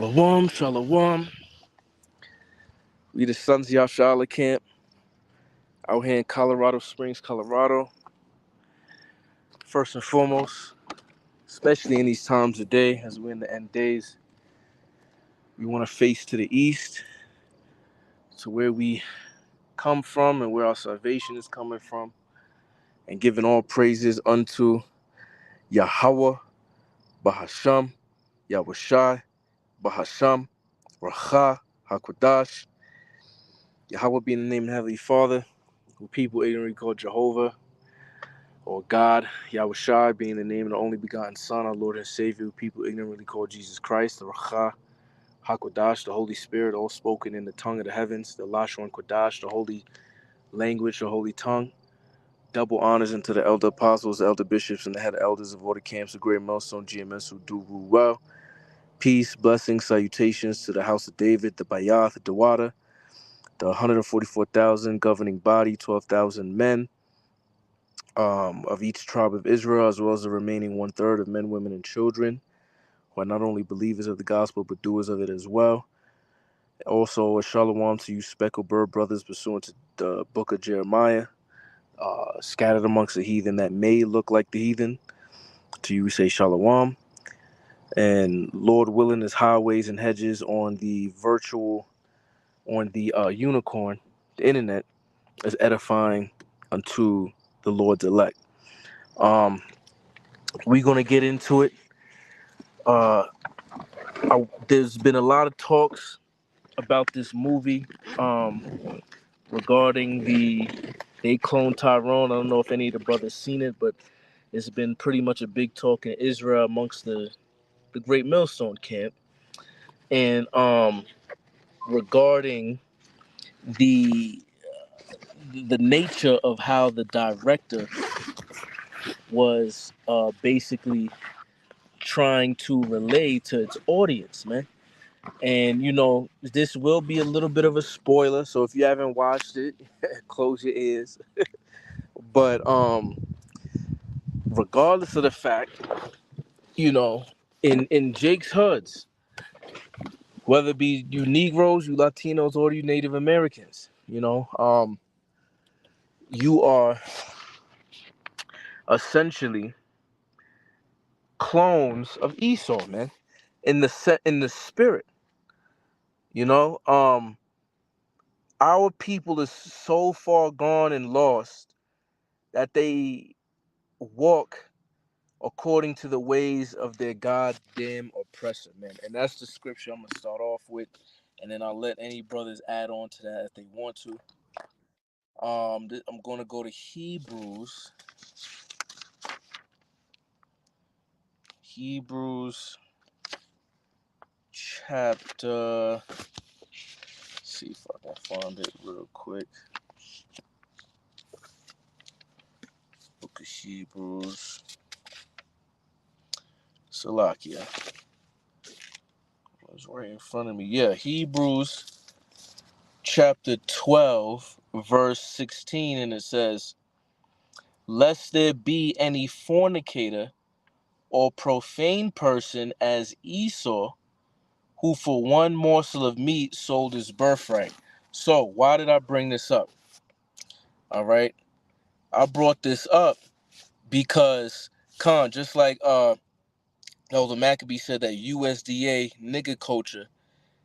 Shalom, shalom. We the Sons of Yashala camp out here in Colorado Springs, Colorado. First and foremost, especially in these times of day, as we're in the end days, we want to face to the east, to where we come from and where our salvation is coming from, and giving all praises unto Yahweh, Bahasham, Yahushai, Bahasham, Racha, HaKodash. Yahweh being the name of the Heavenly Father, who people ignorantly call Jehovah, or God. Yahushai being the name of the only begotten Son, our Lord and Savior, who people ignorantly call Jesus Christ. The Racha, HaKodash, the Holy Spirit, all spoken in the tongue of the heavens. The Lashon Kodash, the holy language, the holy tongue. Double honors unto the elder apostles, the elder bishops, and the head elders of all the camps of Great Millstone GMS who do rule well. Peace, blessings, salutations to the house of David, the Bayath, the Dawada, the 144,000 governing body, 12,000 men of each tribe of Israel, as well as the remaining 1/3 of men, women, and children, who are not only believers of the gospel, but doers of it as well. Also, a shalom to you speckled bird brothers pursuant to the book of Jeremiah, scattered amongst the heathen that may look like the heathen. To you we say shalom. And Lord willing, is highways and hedges on the unicorn, the internet, is edifying unto the Lord's elect. We're going to get into it. There's been a lot of talks about this movie regarding they cloned Tyrone. I don't know if any of the brothers seen it, but it's been pretty much a big talk in Israel amongst the Great Millstone camp. And regarding the nature of how the director was basically trying to relay to its audience, man. And this will be a little bit of a spoiler, so if you haven't watched it, close your ears. But regardless of the fact, in Jake's HUDs, whether it be you Negroes, you Latinos, or you Native Americans, you are essentially clones of Esau, man. In the spirit, our people is so far gone and lost that they walk according to the ways of their goddamn oppressor, man. And that's the scripture I'm gonna start off with, and then I'll let any brothers add on to that if they want to. I'm gonna go to Hebrews chapter. See if I can find it real quick. Book of Hebrews. Salakia. It's right in front of me. Yeah, Hebrews chapter 12, verse 16, and it says, "Lest there be any fornicator or profane person as Esau, who for one morsel of meat sold his birthright." So, why did I bring this up? All right. I brought this up because, just like Elder Maccabee said that USDA nigga culture,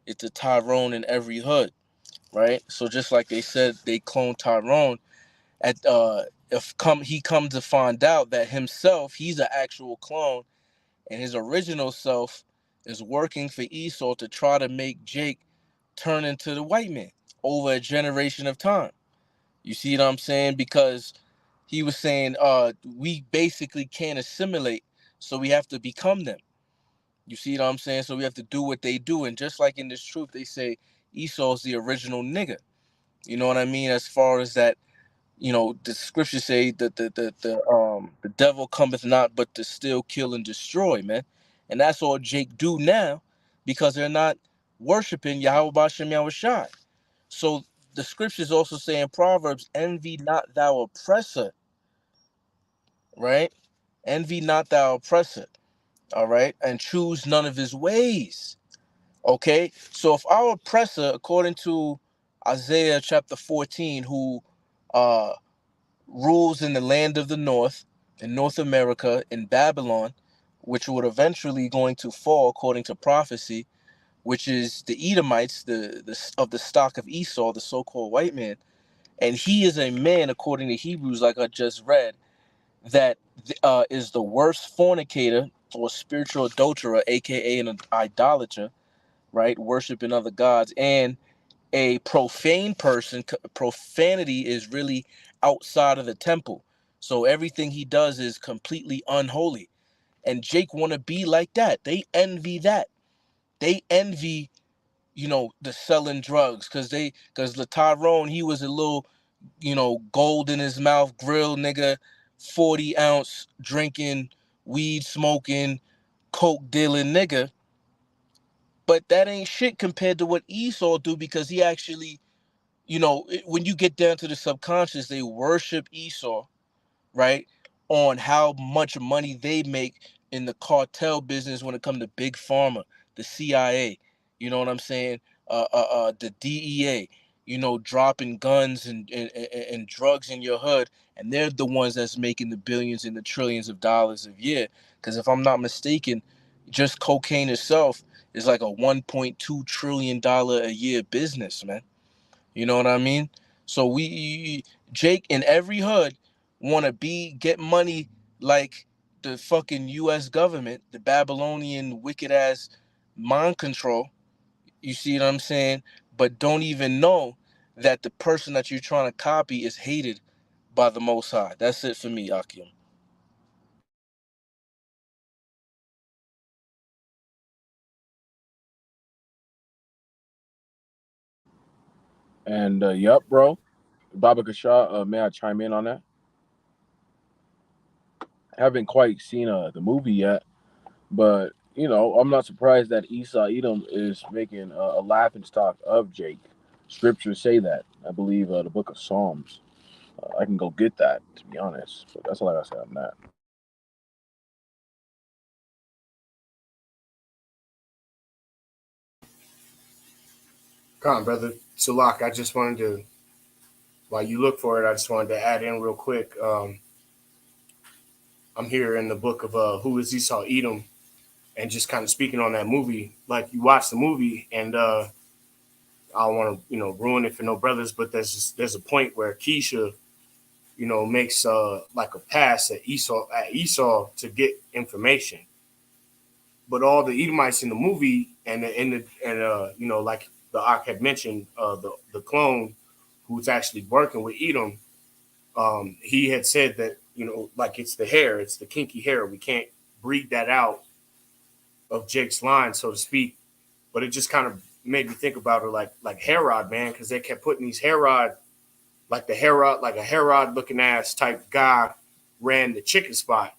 it's a Tyrone in every hood, right? So just like they said they cloned Tyrone, he comes to find out that himself, he's an actual clone, and his original self is working for Esau to try to make Jake turn into the white man over a generation of time. You see what I'm saying? Because he was saying, we basically can't assimilate, so we have to become them. You see what I'm saying? So we have to do what they do. And just like in this truth, they say Esau's the original nigga. You know what I mean? As far as that, the scriptures say that the devil cometh not but to steal, kill, and destroy, man. And that's all Jake do now, because they're not worshiping Yahweh Bashem Yahushai. So the scriptures also say in Proverbs, envy not thou oppressor, right? Envy not thou oppressor, all right? And choose none of his ways. Okay, so if our oppressor, according to Isaiah chapter 14, who uh, rules in the land of the north, in North America, in Babylon, which would eventually going to fall according to prophecy, which is the Edomites, the of the stock of Esau, the so-called white man, and he is a man, according to Hebrews, like I just read, that is the worst fornicator or spiritual adulterer, aka an idolater, right, worshiping other gods, and a profane person. Profanity is really outside of the temple, so everything he does is completely unholy. And Jake want to be like that. They envy that. They envy, the selling drugs, because the Tyrone, he was a little, gold in his mouth, grill nigga, 40-ounce drinking, weed smoking, coke dealing nigga. But that ain't shit compared to what Esau do, because he actually, when you get down to the subconscious, they worship Esau, right? On how much money they make in the cartel business when it comes to big pharma, the CIA, you know what I'm saying? The DEA, dropping guns and drugs in your hood, and they're the ones that's making the billions and the trillions of dollars a year. Because if I'm not mistaken, just cocaine itself is like a $1.2 trillion a year business, man. You know what I mean? So Jake in every hood want to get money like the fucking U.S. government, the Babylonian wicked ass mind control. You see what I'm saying? But don't even know that the person that you're trying to copy is hated by the Most High. That's it for me, Akim. And yep, bro. Baba Kasha, may I chime in on that? I haven't quite seen the movie yet, but I'm not surprised that Esau Edom is making a laughing stock of Jake. Scriptures say that. I believe the book of Psalms. I can go get that, to be honest. But that's all I gotta say on that. Come on, brother. Salak, I just wanted to, while you look for it, I just wanted to add in real quick. I'm here in the book of Who is Esau Edom, and just kind of speaking on that movie. Like, you watch the movie, and I don't want to, ruin it for no brothers, but there's a point where Keisha, makes like a pass at Esau to get information. But all the Edomites in the movie and like the Ark had mentioned, the clone who's actually working with Edom, he had said that, like, it's the hair, it's the kinky hair. We can't breed that out of Jake's line, so to speak. But it just kind of made me think about it, like Herod, man, because they kept putting these Herod, like a Herod looking ass type guy ran the chicken spot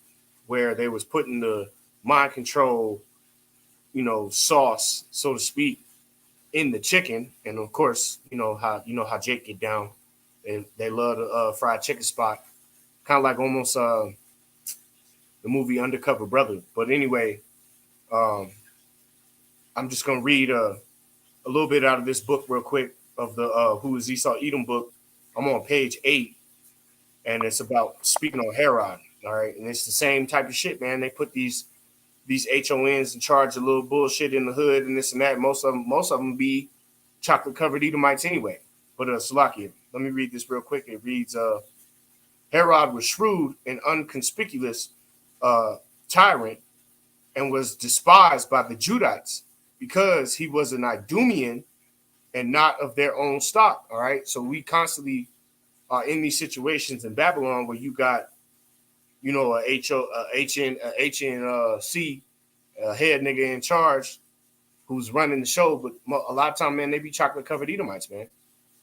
where they was putting the mind control, sauce, so to speak, in the chicken. And of course, you know how Jake get down. They love the fried chicken spot, kind of like almost the movie Undercover Brother. But anyway, um, I'm just gonna read a little bit out of this book real quick of the Who is Esau Edom book. I'm on page 8, and it's about speaking on Herod. All right, and it's the same type of shit, man. They put these HONs in charge of little bullshit in the hood and this and that. Most of them be chocolate covered Edomites anyway. But Salakia, let me read this real quick. It reads, Herod was shrewd and unconspicuous uh, tyrant, and was despised by the Judites because he was an Idumean and not of their own stock. All right, so we constantly are in these situations in Babylon where you got, a HNC, a head nigga in charge who's running the show. But a lot of time, man, they be chocolate covered Edomites, man,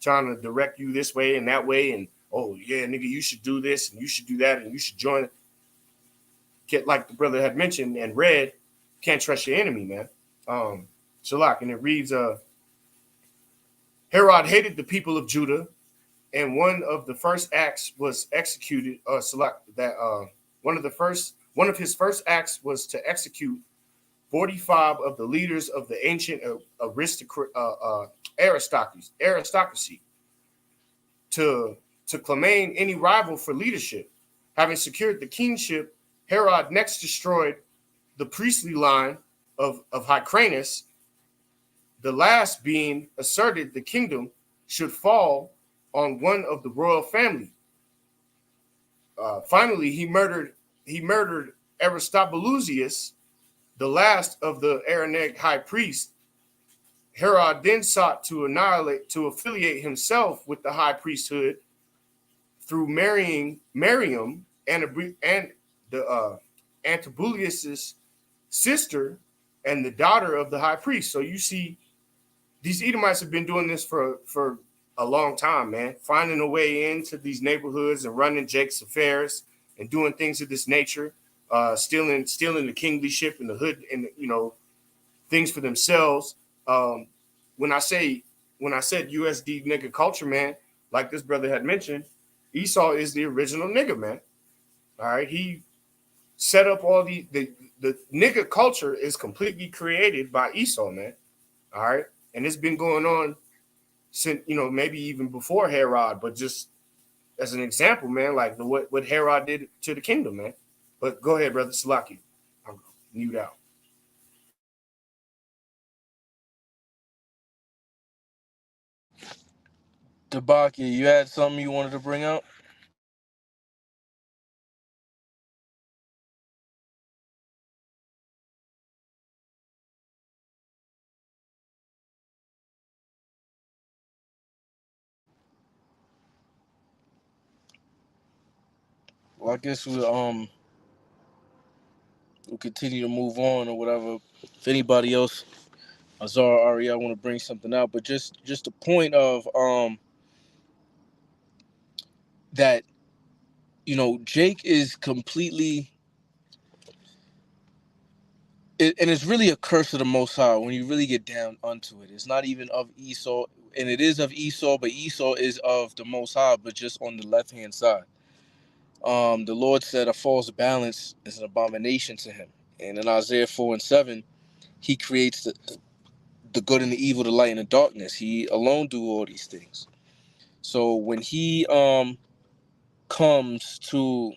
trying to direct you this way and that way. And, oh yeah, nigga, you should do this and you should do that and you should join. Get, like the brother had mentioned and read, can't trust your enemy, man. Shalak, and it reads, Herod hated the people of Judah, and one of the first acts was executed. One of his first acts was to execute 45 of the leaders of the ancient aristocracy to claim any rival for leadership. Having secured the kingship, Herod next destroyed the priestly line of Hyrcanus. The last being asserted the kingdom should fall on one of the royal family. Finally, he murdered Aristobulus, the last of the Aramaic high priests. Herod then sought to affiliate himself with the high priesthood through marrying Miriam and the Antibulus's sister and the daughter of the high priest. So you see, these Edomites have been doing this for a long time, man. Finding a way into these neighborhoods and running Jake's affairs and doing things of this nature, stealing the kinglyship and the hood and things for themselves. When I said USD nigga culture, man, like this brother had mentioned, Esau is the original nigga, man. All right, he set up all the nigga culture is completely created by Esau, man. All right, and it's been going on since maybe even before Herod, but just as an example, man, like what Herod did to the kingdom, man. But go ahead, brother Salaki. I'm mute out. Debaki, you had something you wanted to bring up? Well, I guess we'll continue to move on or whatever. If anybody else, Azar, Ari, I want to bring something out, but just a point of that Jake is completely, and it's really a curse of the Most High when you really get down onto it. It's not even of Esau, and it is of Esau, but Esau is of the Most High, but just on the left hand side. The Lord said a false balance is an abomination to him, and in Isaiah 4:7, He creates the good and the evil, the light and the darkness. He alone do all these things. So when he comes to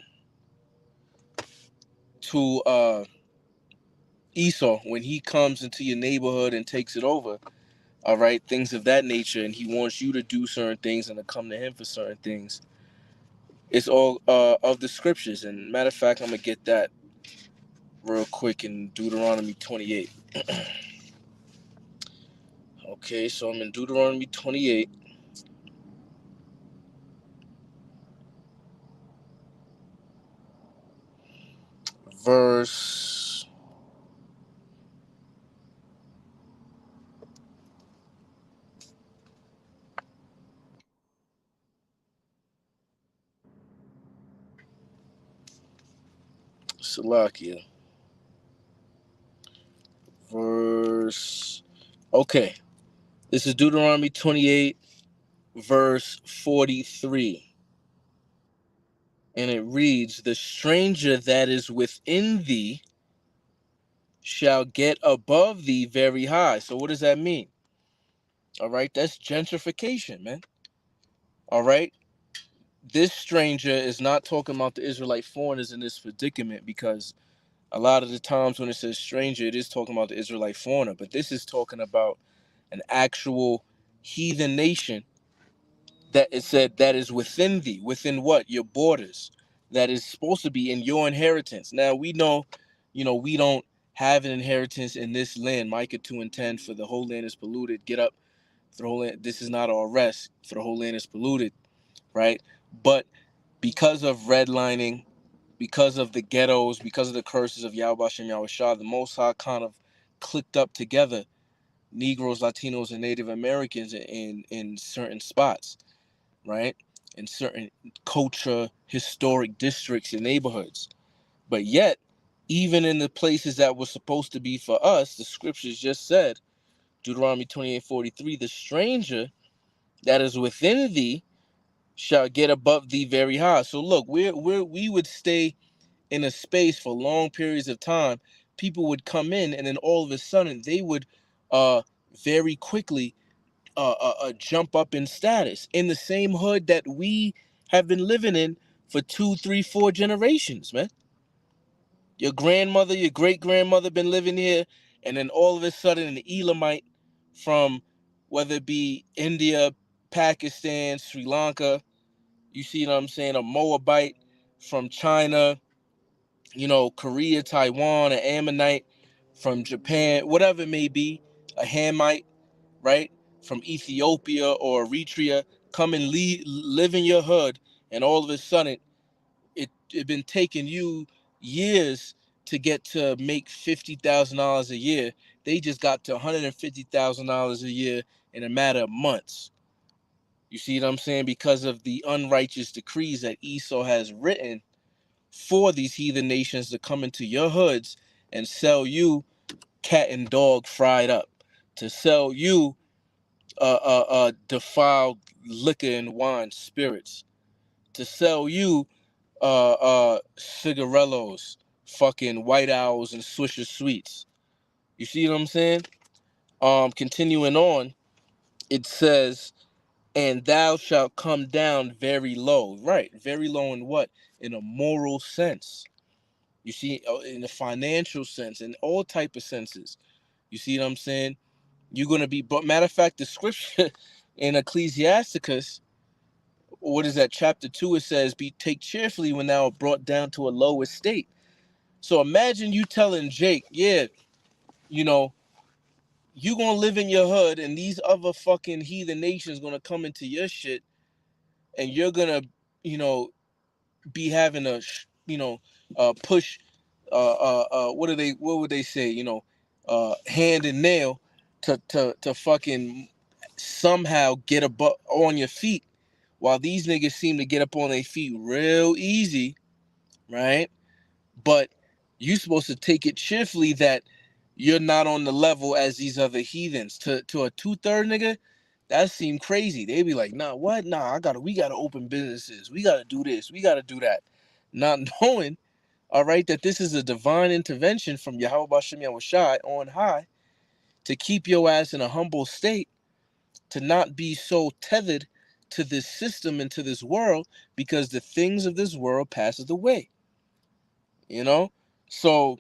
Esau, when he comes into your neighborhood and takes it over, all right, things of that nature, and he wants you to do certain things and to come to him for certain things, it's all of the scriptures. And matter of fact, I'm gonna get that real quick in Deuteronomy 28. Okay, so I'm in Deuteronomy 28, verse Salakia. Okay, this is Deuteronomy 28, verse 43. And it reads, "The stranger that is within thee shall get above thee very high." So what does that mean? All right, that's gentrification, man. All right, this stranger is not talking about the Israelite foreigners in this predicament, because a lot of the times when it says stranger, it is talking about the Israelite foreigner, but this is talking about an actual heathen nation that it said that is within thee. Within what? Your borders. That is supposed to be in your inheritance. Now we know, we don't have an inheritance in this land. Micah 2:10, for the whole land is polluted. Get up, for the whole land. This is not our rest, for the whole land is polluted, right? But because of redlining, because of the ghettos, because of the curses of Yahweh Shem Yahweh Shah, the Most High kind of clicked up together Negroes, Latinos, and Native Americans in certain spots, right? In certain culture, historic districts and neighborhoods. But yet, even in the places that were supposed to be for us, the scriptures just said, Deuteronomy 28:43, "The stranger that is within thee shall get above thee very high." So look, we would stay in a space for long periods of time people would come in, and then all of a sudden they would uh very quickly jump up in status in the same hood that we have been living in for 2, 3, 4 generations, man. Your grandmother, your great grandmother been living here, and then all of a sudden an Elamite from, whether it be India, Pakistan, Sri Lanka, you see what I'm saying, a Moabite from China, Korea, Taiwan, an Ammonite from Japan, whatever it may be, a Hamite, right, from Ethiopia or Eritrea, come and live in your hood, and all of a sudden it been taking you years to get to make $50,000 a year. They just got to $150,000 a year in a matter of months. You see what I'm saying? Because of the unrighteous decrees that Esau has written for these heathen nations to come into your hoods and sell you cat and dog fried up, to sell you defiled liquor and wine spirits, to sell you cigarellos, fucking white owls and Swisher sweets. You see what I'm saying? Continuing on, it says, and thou shalt come down very low. Right, very low in what? In a moral sense. You see, in the financial sense, in all type of senses. You see what I'm saying? You're gonna be, but matter of fact, the scripture in Ecclesiasticus, what is that, chapter 2, it says, be take cheerfully when thou art brought down to a low estate. So imagine you telling Jake, yeah, you know, you gonna live in your hood, and these other fucking heathen nations gonna come into your shit, and you're gonna, you know, be having a, push, what would they say, hand and nail to fucking somehow get on your feet, while these niggas seem to get up on their feet real easy, right? But you supposed to take it cheerfully that you're not on the level as these other heathens. To a 2/3 nigga, that seemed crazy. They be like, nah, what? Nah, we gotta open businesses. We gotta do this. We gotta do that. Not knowing, all right, that this is a divine intervention from Yahweh Bashem Yahushai on high to keep your ass in a humble state, to not be so tethered to this system and to this world, because the things of this world passes away. You know? So,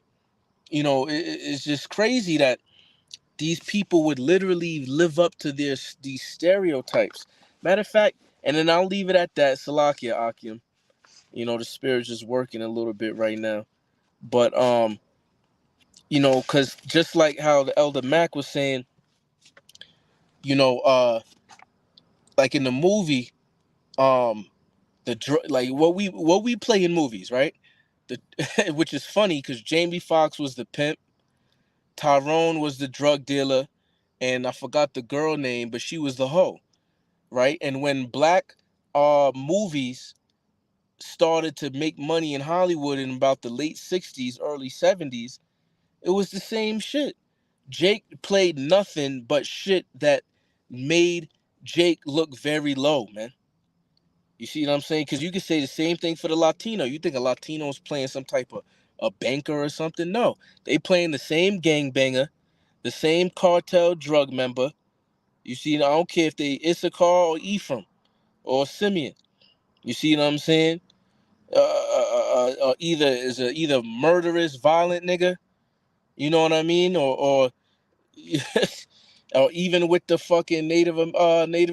it's just crazy that these people would literally live up to these stereotypes. Matter of fact, and then I'll leave it at that. Salakia Akim. The spirit's just working a little bit right now. But because just like how the Elder Mac was saying, like in the movie, um, like what we play in movies, right? The which is funny because Jamie Foxx was the pimp, Tyrone was the drug dealer, and I forgot the girl name, but she was the hoe, right? And when black movies started to make money in Hollywood in about the late 60s, early 70s, it was the same shit. Jake played nothing but shit that made Jake look very low, man. You see what I'm saying? Because you could say the same thing for the Latino. You think a Latino is playing some type of a banker or something? No, they playing the same gangbanger, the same cartel drug member. You see, I don't care if they Issachar or Ephraim or Simeon. You see what I'm saying? Either murderous, violent nigga. You know what I mean? Or or even with the fucking Native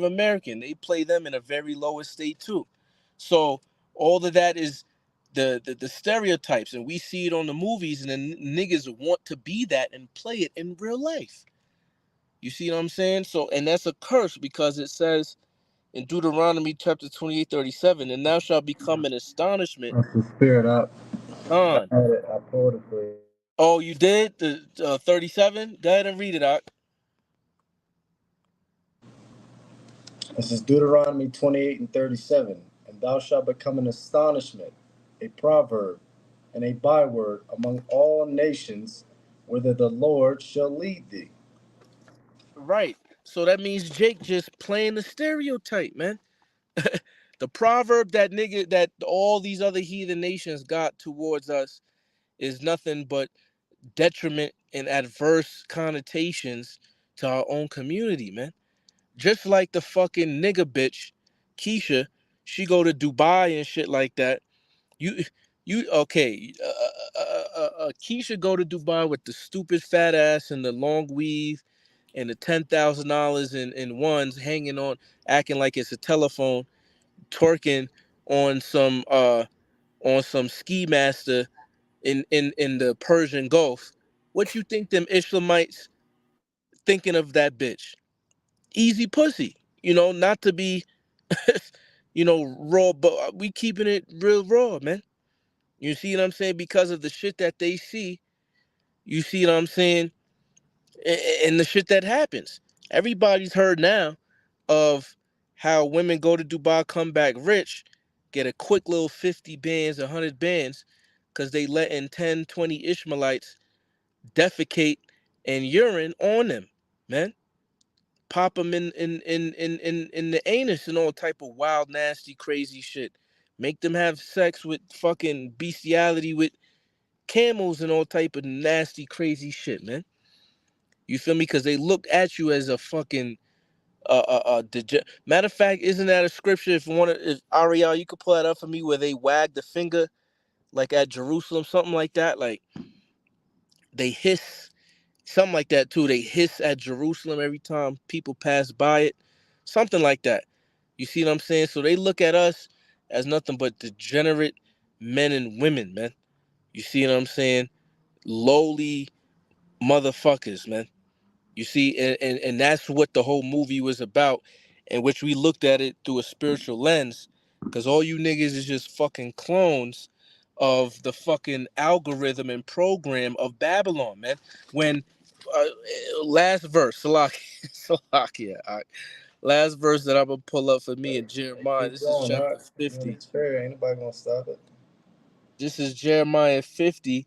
American, they play them in a very low estate too. So all of that is the stereotypes, and we see it on the movies, and then niggas want to be that and play it in real life. You see what I'm saying? So, and that's a curse, because it says in Deuteronomy chapter 28:37, and thou shalt become an astonishment. That's the spirit up. I Con. had it. I pulled it for you. Oh, you did? The 37? Go ahead and read it out. This is Deuteronomy 28 and 37. And thou shalt become an astonishment, a proverb, and a byword among all nations, whither the Lord shall lead thee. Right. So that means Jake just playing the stereotype, man. The proverb that nigga that all these other heathen nations got towards us is nothing but detriment and adverse connotations to our own community, man. Just like the fucking nigga bitch, Keisha, she go to Dubai and shit like that. You, okay? Keisha go to Dubai with the stupid fat ass and the long weave and the $10,000 in ones hanging on, acting like it's a telephone, twerking on some ski master in the Persian Gulf. What you think them Islamites thinking of that bitch? Easy pussy, not to be, raw, but we keeping it real raw, man. You see what I'm saying? Because of the shit that they see, you see what I'm saying, and the shit that happens. Everybody's heard now of how women go to Dubai, come back rich, get a quick little 50 bands, 100 bands, because they letting 10, 20 Ishmaelites defecate and urine on them, man. Pop them in the anus and all type of wild, nasty, crazy shit. Make them have sex with fucking bestiality with camels and all type of nasty, crazy shit, man. You feel me? Because they look at you as a fucking matter of fact, isn't that a scripture? If Ariel, you could pull that up for me, where they wag the finger like at Jerusalem, something like that. Like they hiss, something like that too. They hiss at Jerusalem every time people pass by it, something like that. You see what I'm saying? So they look at us as nothing but degenerate men and women, man. You see what I'm saying? Lowly motherfuckers, man. You see, and that's what the whole movie was about, in which we looked at it through a spiritual lens, because all you niggas is just fucking clones of the fucking algorithm and program of Babylon, man. When uh, last verse, Salakia, Salakia, all right. Last verse that I'm gonna pull up for me in Jeremiah. Keep This is going, all chapter right. You in the 50. spirit, ain't nobody gonna stop it. This is Jeremiah 50.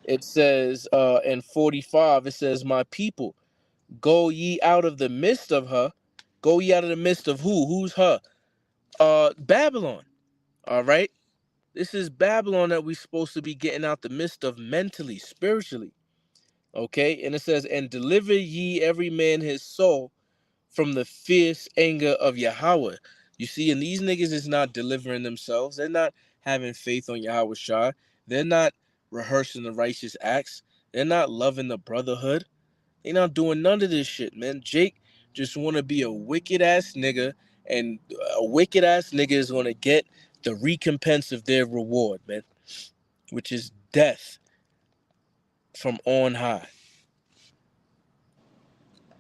It says, in 45, it says, "My people, go ye out of the midst of her." Go ye out of the midst of who? Who's her? Babylon. All right. This is Babylon that we're supposed to be getting out the midst of mentally, spiritually. Okay. And it says, "And deliver ye every man his soul from the fierce anger of Yahweh." You see, and these niggas is not delivering themselves. They're not having faith on Yahweh Shah. They're not rehearsing the righteous acts. They're not loving the brotherhood. They not doing none of this shit, man. Jake just want to be a wicked ass nigga, and a wicked ass nigga is gonna get the recompense of their reward, man, which is death from on high.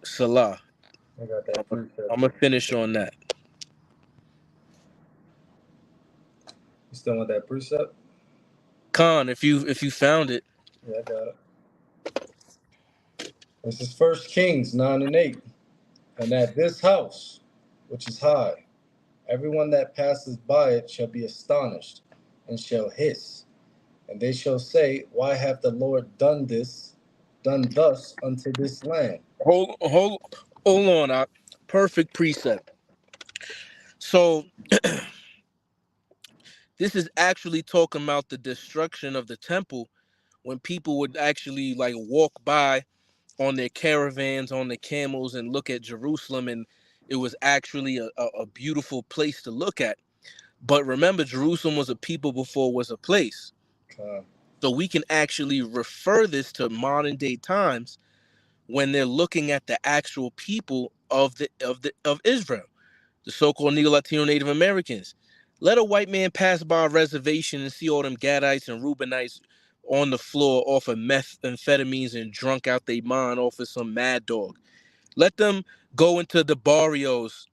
Salah. I got I'm that precept gonna too. finish on that. You still want that precept? Khan, if you found it. Yeah, I got it. This is First Kings 9:8. And at this house, which is high, everyone that passes by it shall be astonished, and shall hiss, and they shall say, why hath the Lord done thus unto this land? Hold on, perfect precept. So this is actually talking about the destruction of the temple, when people would actually like walk by on their caravans, on their camels, and look at Jerusalem, and it was actually a beautiful place to look at. But remember, Jerusalem was a people before it was a place. Uh, So we can actually refer this to modern day times, when they're looking at the actual people of Israel, the so-called Neo-Latino Native Americans. Let a white man pass by a reservation and see all them Gadites and Reubenites on the floor off of methamphetamines and drunk out their mind off of some mad dog. Let them go into the barrios,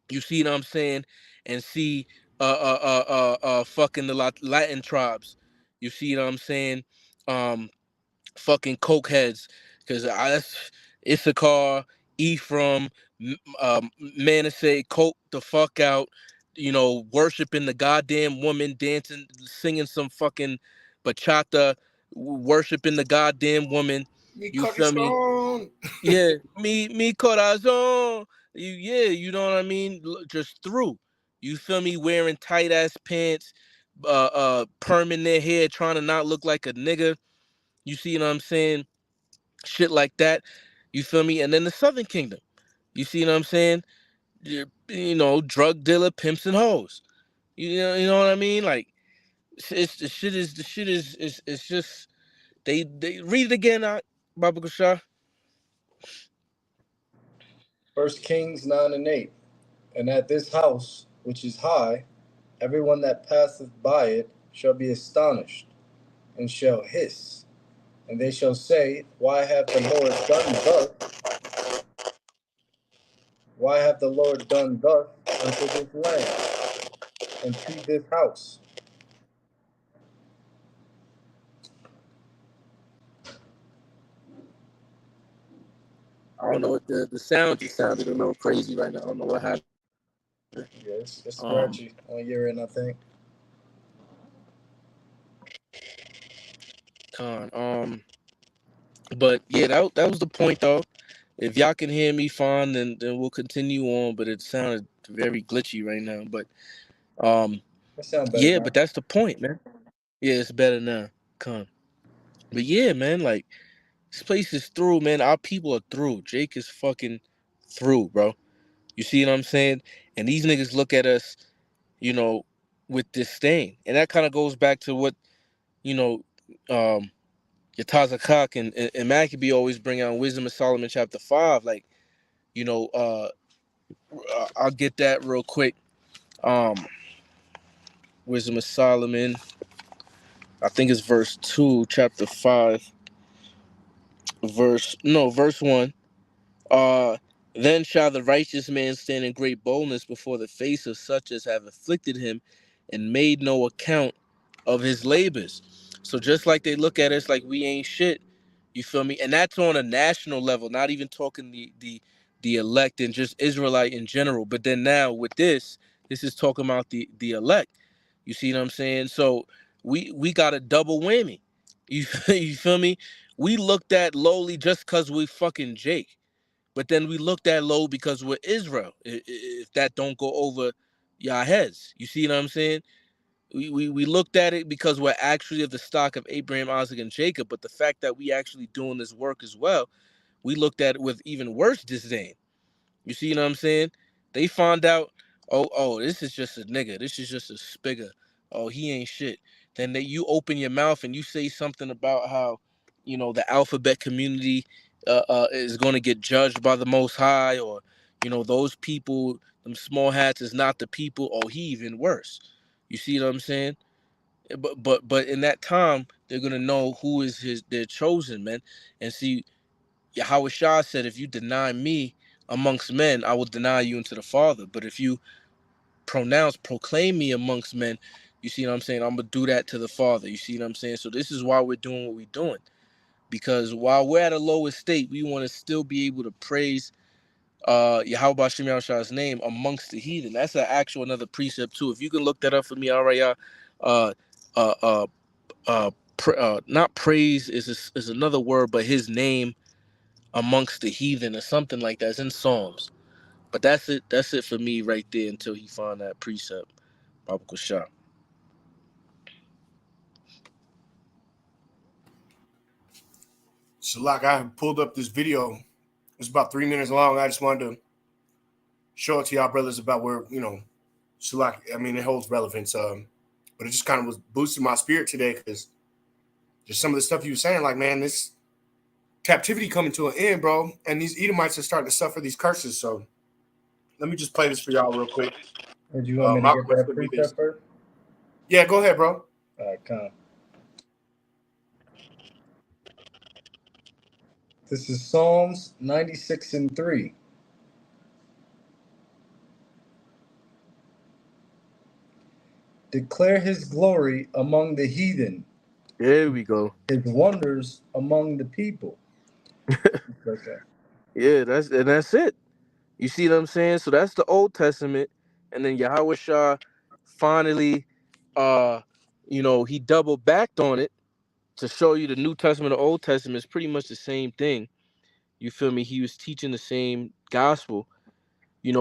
you see what I'm saying, and see fucking the Latin tribes. You see what I'm saying? Fucking coke heads, because that's Issachar, Ephraim, Manasseh, coke the fuck out, worshiping the goddamn woman, dancing, singing some fucking bachata, worshiping the goddamn woman. Mi You feel me? corazón. Yeah, me corazón. Yeah, you know what I mean. Just through. You feel me? Wearing tight ass pants, perming their hair, trying to not look like a nigga. You see what I'm saying? Shit like that. You feel me? And then the Southern Kingdom. You see what I'm saying? Drug dealer, pimps and hoes. You know what I mean? Like it's the shit is it's just they read it again, Baba Gashar. 1 Kings 9 and 8. And at this house, which is high, everyone that passeth by it shall be astonished, and shall hiss. And they shall say, Why hath the Lord done thus? Why hath the Lord done thus unto this land, and to this house? I don't know what the sound just sounded a little crazy right now. I don't know what happened. Yeah, it's Um, scratchy on your end, I think. con. But yeah, that was the point though. If y'all can hear me fine, then we'll continue on. But it sounded very glitchy right now. But That sound better yeah, now. but that's the point, man. Yeah, it's better now. Con. But yeah, man, like this place is through, man. Our people are through. Jake is fucking through, bro. You see what I'm saying? And these niggas look at us, you know, with disdain. And that kind of goes back to what, you know, Yatazakak and Maccabee always bring out in Wisdom of Solomon chapter 5. Like, you know, I'll get that real quick. Um, Wisdom of Solomon, I think it's verse 2, chapter 5, verse 1. Uh, then shall the righteous man stand in great boldness before the face of such as have afflicted him and made no account of his labors. So just like they look at us like we ain't shit, you feel me? And that's on a national level, not even talking the elect and just Israelite in general. But then now with this is talking about the elect. You see what I'm saying? So we got a double whammy. You you feel me? We looked at lowly just cause we fucking Jake. But then we looked at low because we're Israel. If that don't go over y'all heads. You see what I'm saying? We looked at it because we're actually of the stock of Abraham, Isaac, and Jacob. But the fact that we actually doing this work as well, we looked at it with even worse disdain. You see what I'm saying? They found out, oh, this is just a nigga. This is just a spigger. Oh, he ain't shit. Then you open your mouth and you say something about how, the alphabet community is going to get judged by the Most High, or, those people, them small hats is not the people. Oh, he even worse. You see what I'm saying? But in that time, they're gonna know who is their chosen, man. And see, Yahweh Shah said, if you deny me amongst men, I will deny you into the Father. But if you proclaim me amongst men, you see what I'm saying? I'm gonna do that to the Father. You see what I'm saying? So this is why we're doing what we're doing. Because while we're at a lower state, we want to still be able to praise Yahweh Bashem Yahshua's name amongst the heathen. That's an actual another precept too. If you can look that up for me, all right, y'all. Uh, uh, uh, not praise is another word, but his name amongst the heathen or something like that. It's in Psalms. But that's it for me right there until he find that precept. Baba Kushah. So, like, I pulled up this video. It's about 3 minutes long. I just wanted to show it to y'all brothers about where, so, like, I mean, it holds relevance. But it just kind of was boosting my spirit today because just some of the stuff you were saying, like, man, this captivity coming to an end, bro. And these Edomites are starting to suffer these curses. So let me just play this for y'all real quick. Would you want me to My get quest that would be this. precept first? Yeah, go ahead, bro. All right, come. This is Psalms 96 and 3. Declare his glory among the heathen, There we go. his wonders among the people. Okay. Yeah, that's it. You see what I'm saying? So that's the Old Testament, and then Yahweh Shah finally, uh, he double backed on it to show you the New Testament and Old Testament is pretty much the same thing. You feel me? He was teaching the same gospel,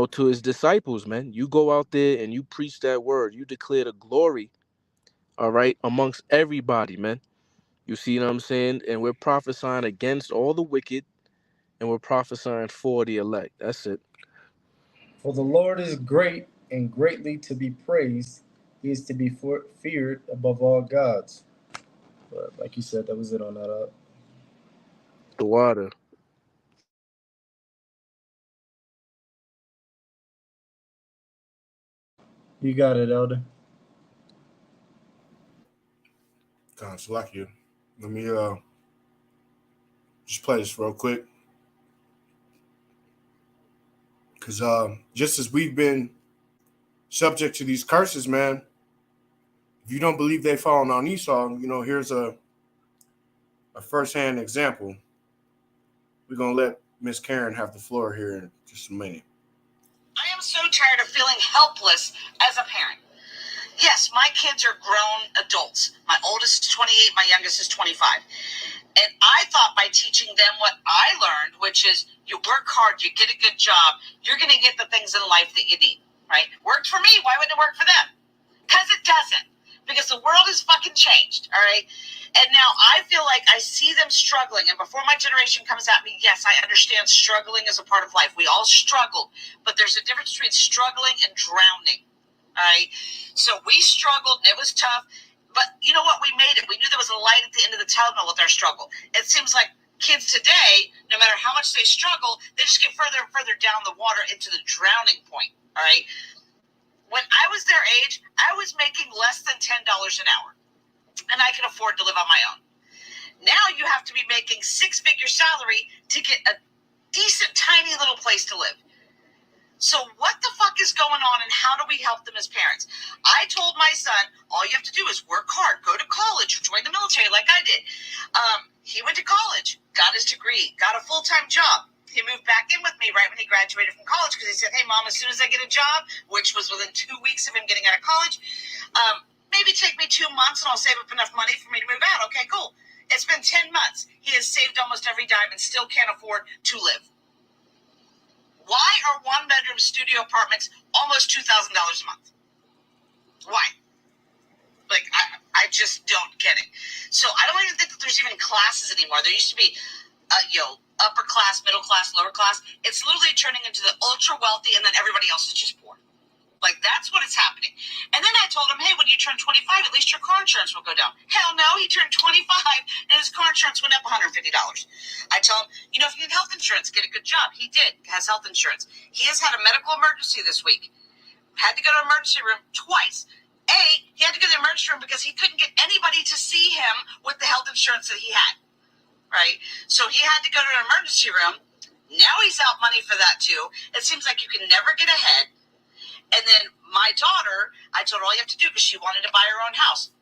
to his disciples, man. You go out there and you preach that word. You declare the glory, all right, amongst everybody, man. You see what I'm saying? And we're prophesying against all the wicked, and we're prophesying for the elect. That's it. For the Lord is great and greatly to be praised. He is to be feared above all gods. But like you said, that was it on that. The water. You got it, Elder. God's like you. Let me just play this real quick. Because just as we've been subject to these curses, man, if you don't believe they've fallen on Esau, here's a first-hand example. We're going to let Miss Karen have the floor here in just a minute. I am so tired of feeling helpless as a parent. Yes, my kids are grown adults. My oldest is 28, my youngest is 25. And I thought by teaching them what I learned, which is you work hard, you get a good job, you're going to get the things in life that you need, right? Worked for me. Why wouldn't it work for them? Because it doesn't. Because the world has fucking changed, all right? And now I feel like I see them struggling. And before my generation comes at me, yes, I understand struggling is a part of life. We all struggled. But there's a difference between struggling and drowning, all right? So we struggled, and it was tough. But you know what? We made it. We knew there was a light at the end of the tunnel with our struggle. It seems like kids today, no matter how much they struggle, they just get further and further down the water into the drowning point, all right? When I was their age, I was making less than $10 an hour, and I could afford to live on my own. Now you have to be making six-figure salary to get a decent, tiny little place to live. So what the fuck is going on, and how do we help them as parents? I told my son, all you have to do is work hard, go to college, or join the military like I did. He went to college, got his degree, got a full-time job. He moved back in with me right when he graduated from college because he said, hey, Mom, as soon as I get a job, which was within 2 weeks of him getting out of college, maybe take me 2 months and I'll save up enough money for me to move out. Okay, cool. It's been 10 months. He has saved almost every dime and still can't afford to live. Why are one-bedroom studio apartments almost $2,000 a month? Why? Like, I just don't get it. So I don't even think that there's even classes anymore. There used to be, upper class, middle class, lower class. It's literally turning into the ultra wealthy, and then everybody else is just poor. Like, that's what is happening. And then I told him, hey, when you turn 25, at least your car insurance will go down. Hell no, he turned 25, and his car insurance went up $150. I tell him, if you need health insurance, get a good job. He did, has health insurance. He has had a medical emergency this week. Had to go to the emergency room twice. He had to go to the emergency room because he couldn't get anybody to see him with the health insurance that he had. Right? So he had to go to an emergency room. Now he's out money for that too. It seems like you can never get ahead. And then my daughter, I told her all you have to do because she wanted to buy her own house.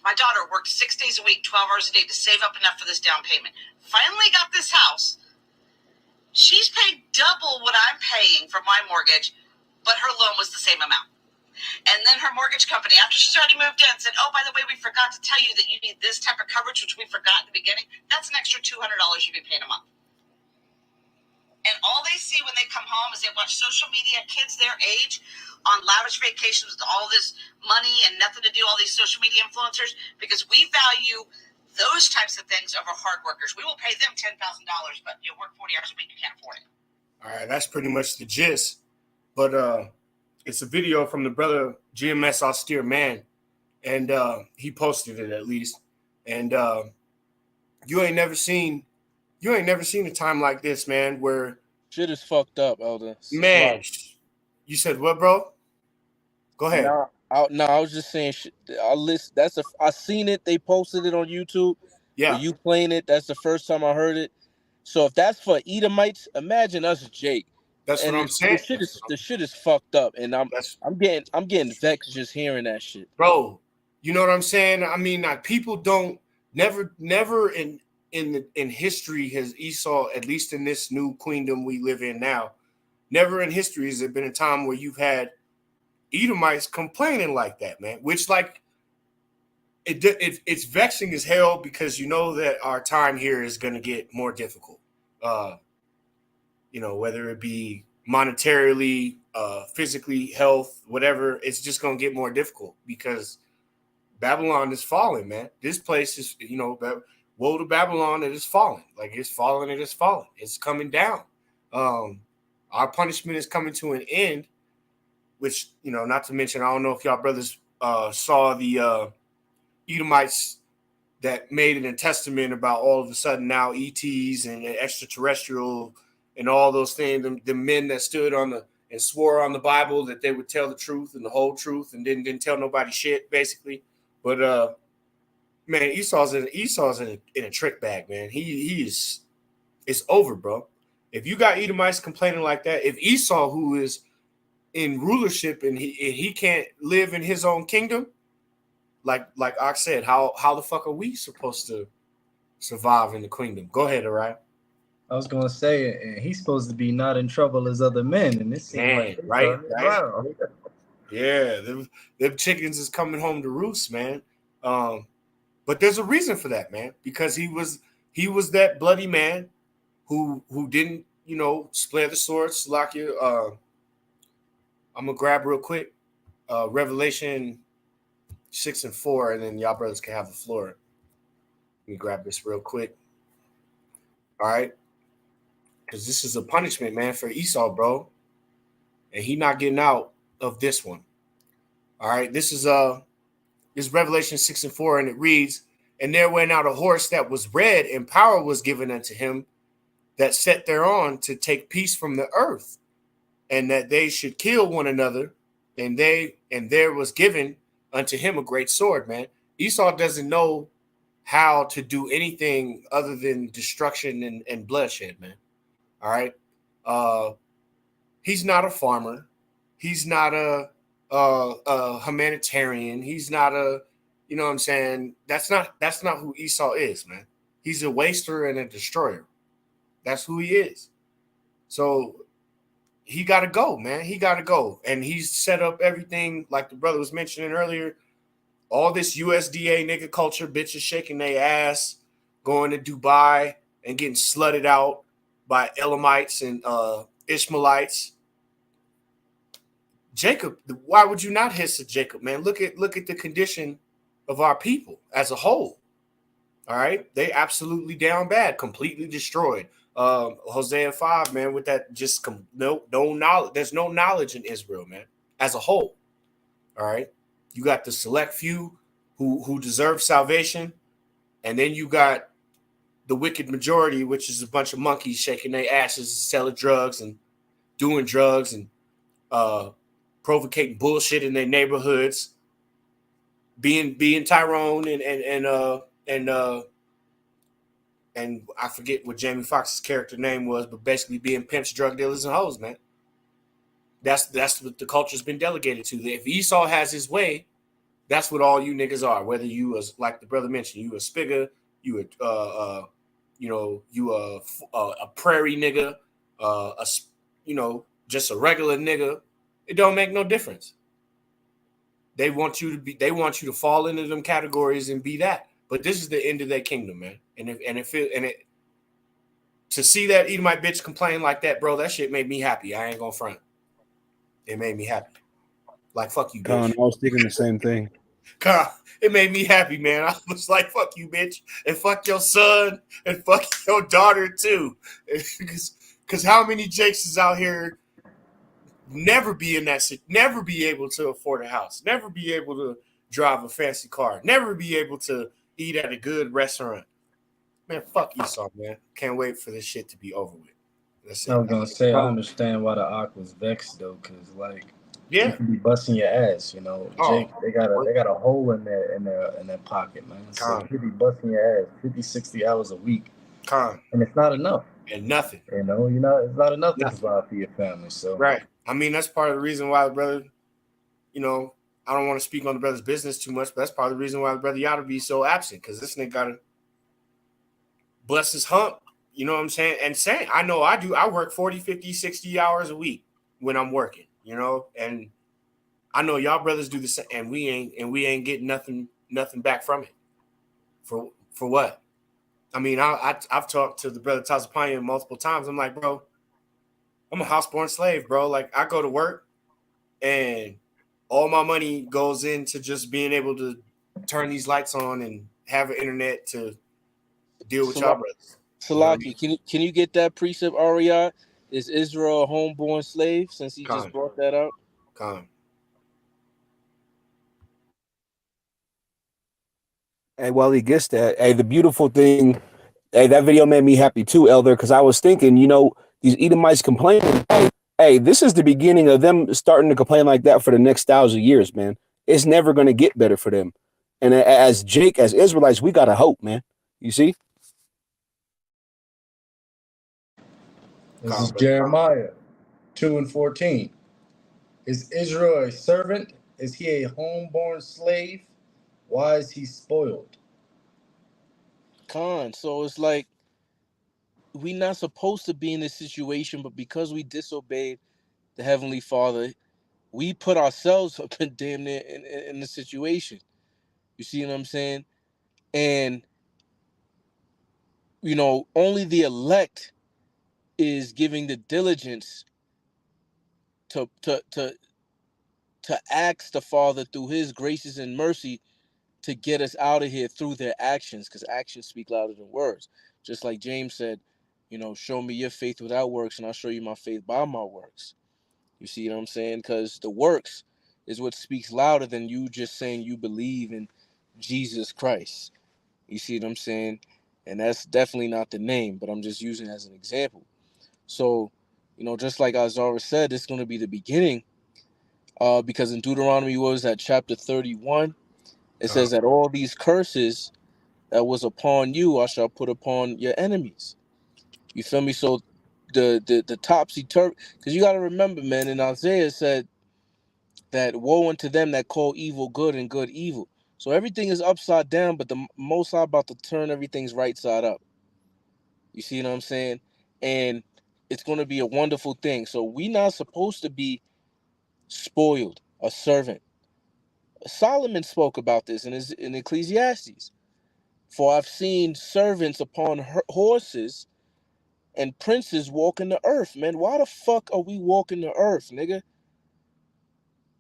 My daughter worked 6 days a week, 12 hours a day to save up enough for this down payment. Finally got this house. She's paid double what I'm paying for my mortgage, but her loan was the same amount. And then her mortgage company, after she's already moved in, said, oh, by the way, we forgot to tell you that you need this type of coverage, which we forgot in the beginning. That's an extra $200 you'd be paying a month. And all they see when they come home is they watch social media, kids their age, on lavish vacations with all this money and nothing to do, all these social media influencers, because we value those types of things over hard workers. We will pay them $10,000, but you work 40 hours a week, you can't afford it. All right, that's pretty much the gist. But it's a video from the brother GMS Austere Man, and he posted it at least. And you ain't never seen a time like this, man, where Shit is fucked up, Elder. man, you said what, bro? Go ahead. I was just saying. I seen it. They posted it on YouTube. Yeah, But you playing it, that's the first time I heard it. So if that's for Edomites, imagine us, Jake. that's what I'm saying. The shit is fucked up, and I'm getting vexed just hearing that shit, bro. You know what I'm saying? I mean, like, people don't never in history has Esau, at least in this new queendom we live in now, never in history has there been a time where you've had Edomites complaining like that, man. Which, like, it's vexing as hell because you know that our time here is going to get more difficult. Whether it be monetarily, physically, health, whatever, it's just going to get more difficult because Babylon is falling, man. This place is, woe to Babylon, it is falling. Like it's falling, it is falling. It's coming down. Our punishment is coming to an end, which, not to mention, I don't know if y'all brothers saw the Edomites that made an testament about all of a sudden now ETs and extraterrestrial and all those things, the men that stood on and swore on the Bible that they would tell the truth and the whole truth and didn't tell nobody shit, basically. But man, Esau's in a trick bag, man. He is, it's over, bro. If you got Edomites complaining like that, if Esau, who is in rulership and he can't live in his own kingdom, like I said, how the fuck are we supposed to survive in the kingdom? Go ahead, Ariah. I was gonna say, and he's supposed to be not in trouble as other men, and it seems like right. Yeah, them chickens is coming home to roost, man. But there's a reason for that, man, because he was that bloody man who didn't, spare the sword. Salakia, I'm gonna grab real quick, Revelation 6:4, and then y'all brothers can have the floor. Let me grab this real quick. All right, because this is a punishment, man, for Esau, bro, and he not getting out of this one. All right, this is Revelation 6:4, and it reads, "And there went out a horse that was red, and power was given unto him that sat thereon to take peace from the earth, and that they should kill one another, and there was given unto him a great sword." Man, Esau doesn't know how to do anything other than destruction and bloodshed, man. All right, he's not a farmer, he's not a humanitarian, he's not a, you know what I'm saying? That's not who Esau is, man. He's a waster and a destroyer. That's who he is. So he got to go, man. He got to go. And he's set up everything, like the brother was mentioning earlier, all this USDA nigga culture, bitches shaking their ass, going to Dubai and getting slutted out by Edomites and Ishmaelites. Jacob, why would you not hiss at Jacob, man? Look at the condition of our people as a whole. All right, they absolutely down bad, completely destroyed. Hosea 5, man, with that just no knowledge. There's no knowledge in Israel, man, as a whole. All right, you got the select few who deserve salvation, and then you got the wicked majority, which is a bunch of monkeys shaking their asses, selling drugs and doing drugs and provocating bullshit in their neighborhoods, being Tyrone and I forget what Jamie Foxx's character name was, but basically being pimps, drug dealers, and hoes, man. That's what the culture's been delegated to. If Esau has his way, that's what all you niggas are. Whether you was, like the brother mentioned, you a spigger, you a prairie nigga, just a regular nigga. It don't make no difference. They want you to fall into them categories and be that. But this is the end of their kingdom, man. To see that Edomite bitch complain like that, bro, that shit made me happy. I ain't gonna front. It made me happy. Like, fuck you, bitch. Con, I was thinking the same thing. God, it made me happy, man. I was like, fuck you, bitch. And fuck your son. And fuck your daughter, too. Because how many Jakes is out here never be able to afford a house, never be able to drive a fancy car, never be able to eat at a good restaurant. Man, fuck Esau, man. Can't wait for this shit to be over with. That's it. I was gonna say, I understand why the Ark was vexed though, because you can be busting your ass, Jake, they got a hole in their pocket, man. So you be busting your ass 50, 60 hours a week. And it's not enough. And nothing. It's not enough to provide for your family. So right. I mean, that's part of the reason why the brother, I don't want to speak on the brother's business too much, but that's part of the reason why the brother Yada be so absent, because this nigga gotta bless his hump, you know what I'm saying? And saying, I know I do. I work 40, 50, 60 hours a week when I'm working, and I know y'all brothers do the same, and we ain't getting nothing back from it. For what? I mean, I've talked to the brother Tazapanya multiple times. I'm like, bro, I'm a houseborn slave, bro. Like, I go to work and all my money goes into just being able to turn these lights on and have an internet to deal with y'all Salaki, brothers. You know what I mean? Salaki, can you get that precept, Ariat? Is Israel a homeborn slave? Since he just Con, brought that out. con. Hey, while he gets that, hey, the beautiful thing, hey, that video made me happy too, Elder, because I was thinking, these Edomites complaining. Hey, this is the beginning of them starting to complain like that for the next 1,000 years, man. It's never going to get better for them. And as Israelites, we got to hope, man. You see? This Con, is brother, con. Jeremiah 2 and 14. Is Israel a servant? Is he a homeborn slave? Why is he spoiled? Con. So it's like we not supposed to be in this situation, but because we disobeyed the Heavenly Father, we put ourselves up in damn near in the situation. You see what I'm saying? And only the elect is giving the diligence to to to to ask the Father through His graces and mercy to get us out of here through their actions, because actions speak louder than words. Just like James said, show me your faith without works, and I'll show you my faith by my works. You see what I'm saying? Because the works is what speaks louder than you just saying you believe in Jesus Christ. You see what I'm saying? And that's definitely not the name, but I'm just using it as an example. So, just like Azara said, it's going to be the beginning, because in Deuteronomy, what was that, chapter 31? It Con, says that all these curses that was upon you, I shall put upon your enemies. You feel me? So the topsy turvy, because you got to remember, man, in Isaiah it said that woe unto them that call evil good and good evil. So everything is upside down, but the Most High about to turn everything's right side up. You see what I'm saying? And it's going to be a wonderful thing. So we not supposed to be spoiled, a servant. Solomon spoke about this in Ecclesiastes. For I've seen servants upon horses and princes walking the earth, man. Why the fuck are we walking the earth, nigga?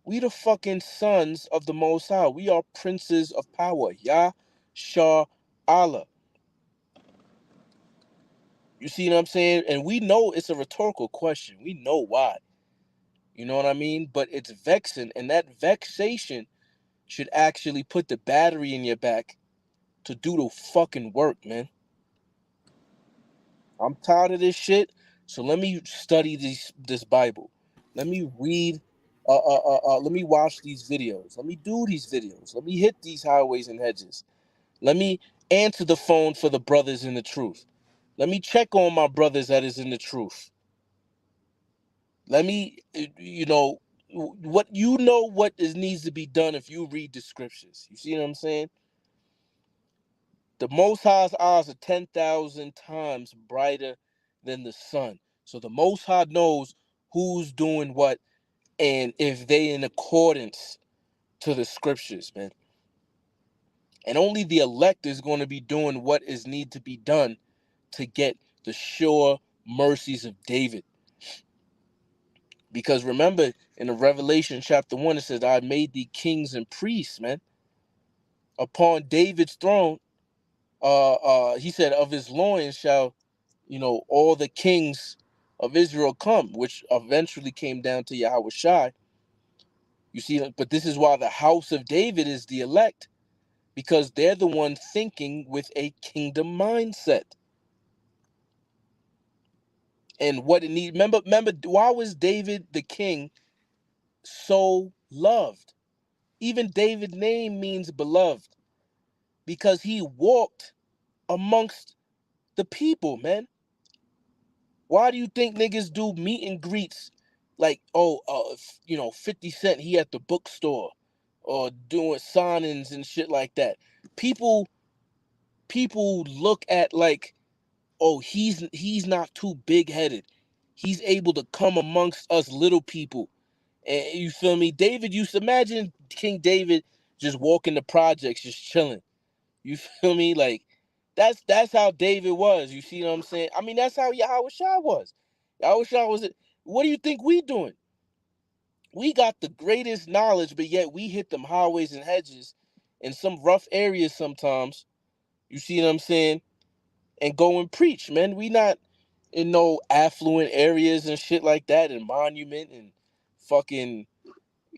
We the fucking sons of the Most High. We are princes of power. Yah, Shah, Allah. You see what I'm saying? And we know it's a rhetorical question. We know why. You know what I mean? But it's vexing, and that vexation should actually put the battery in your back to do the fucking work, man. I'm tired of this shit. So let me study this Bible. Let me read. Let me watch these videos. Let me do these videos. Let me hit these highways and hedges. Let me answer the phone for the brothers in the truth. Let me check on my brothers that is in the truth. Let me, what needs to be done if you read the scriptures. You see what I'm saying? The Most High's eyes are 10,000 times brighter than the sun. So the Most High knows who's doing what and if they in accordance to the scriptures, man. And only the elect is going to be doing what is need to be done to get the sure mercies of David. Because remember, in the Revelation chapter 1, it says, I made thee kings and priests, man. Upon David's throne, he said, of his loins shall, all the kings of Israel come, which eventually came down to Yahweh Shai. You see, but this is why the house of David is the elect, because they're the one thinking with a kingdom mindset. And what it needs, remember, why was David the king so loved? Even David's name means beloved, because he walked amongst the people, man. Why do you think niggas do meet and greets like, 50 Cent, he at the bookstore, or doing signings and shit like that? People look at like, oh, he's not too big headed. He's able to come amongst us little people. And you feel me? David used to imagine King David just walking the projects, just chilling. You feel me? Like that's how David was. You see what I'm saying? I mean, that's how Yahweh Shah was. Yahweh Shah was it. What do you think we doing? We got the greatest knowledge, but yet we hit them highways and hedges in some rough areas sometimes. You see what I'm saying? And go and preach, man. We not in no affluent areas and shit like that, and Monument and fucking,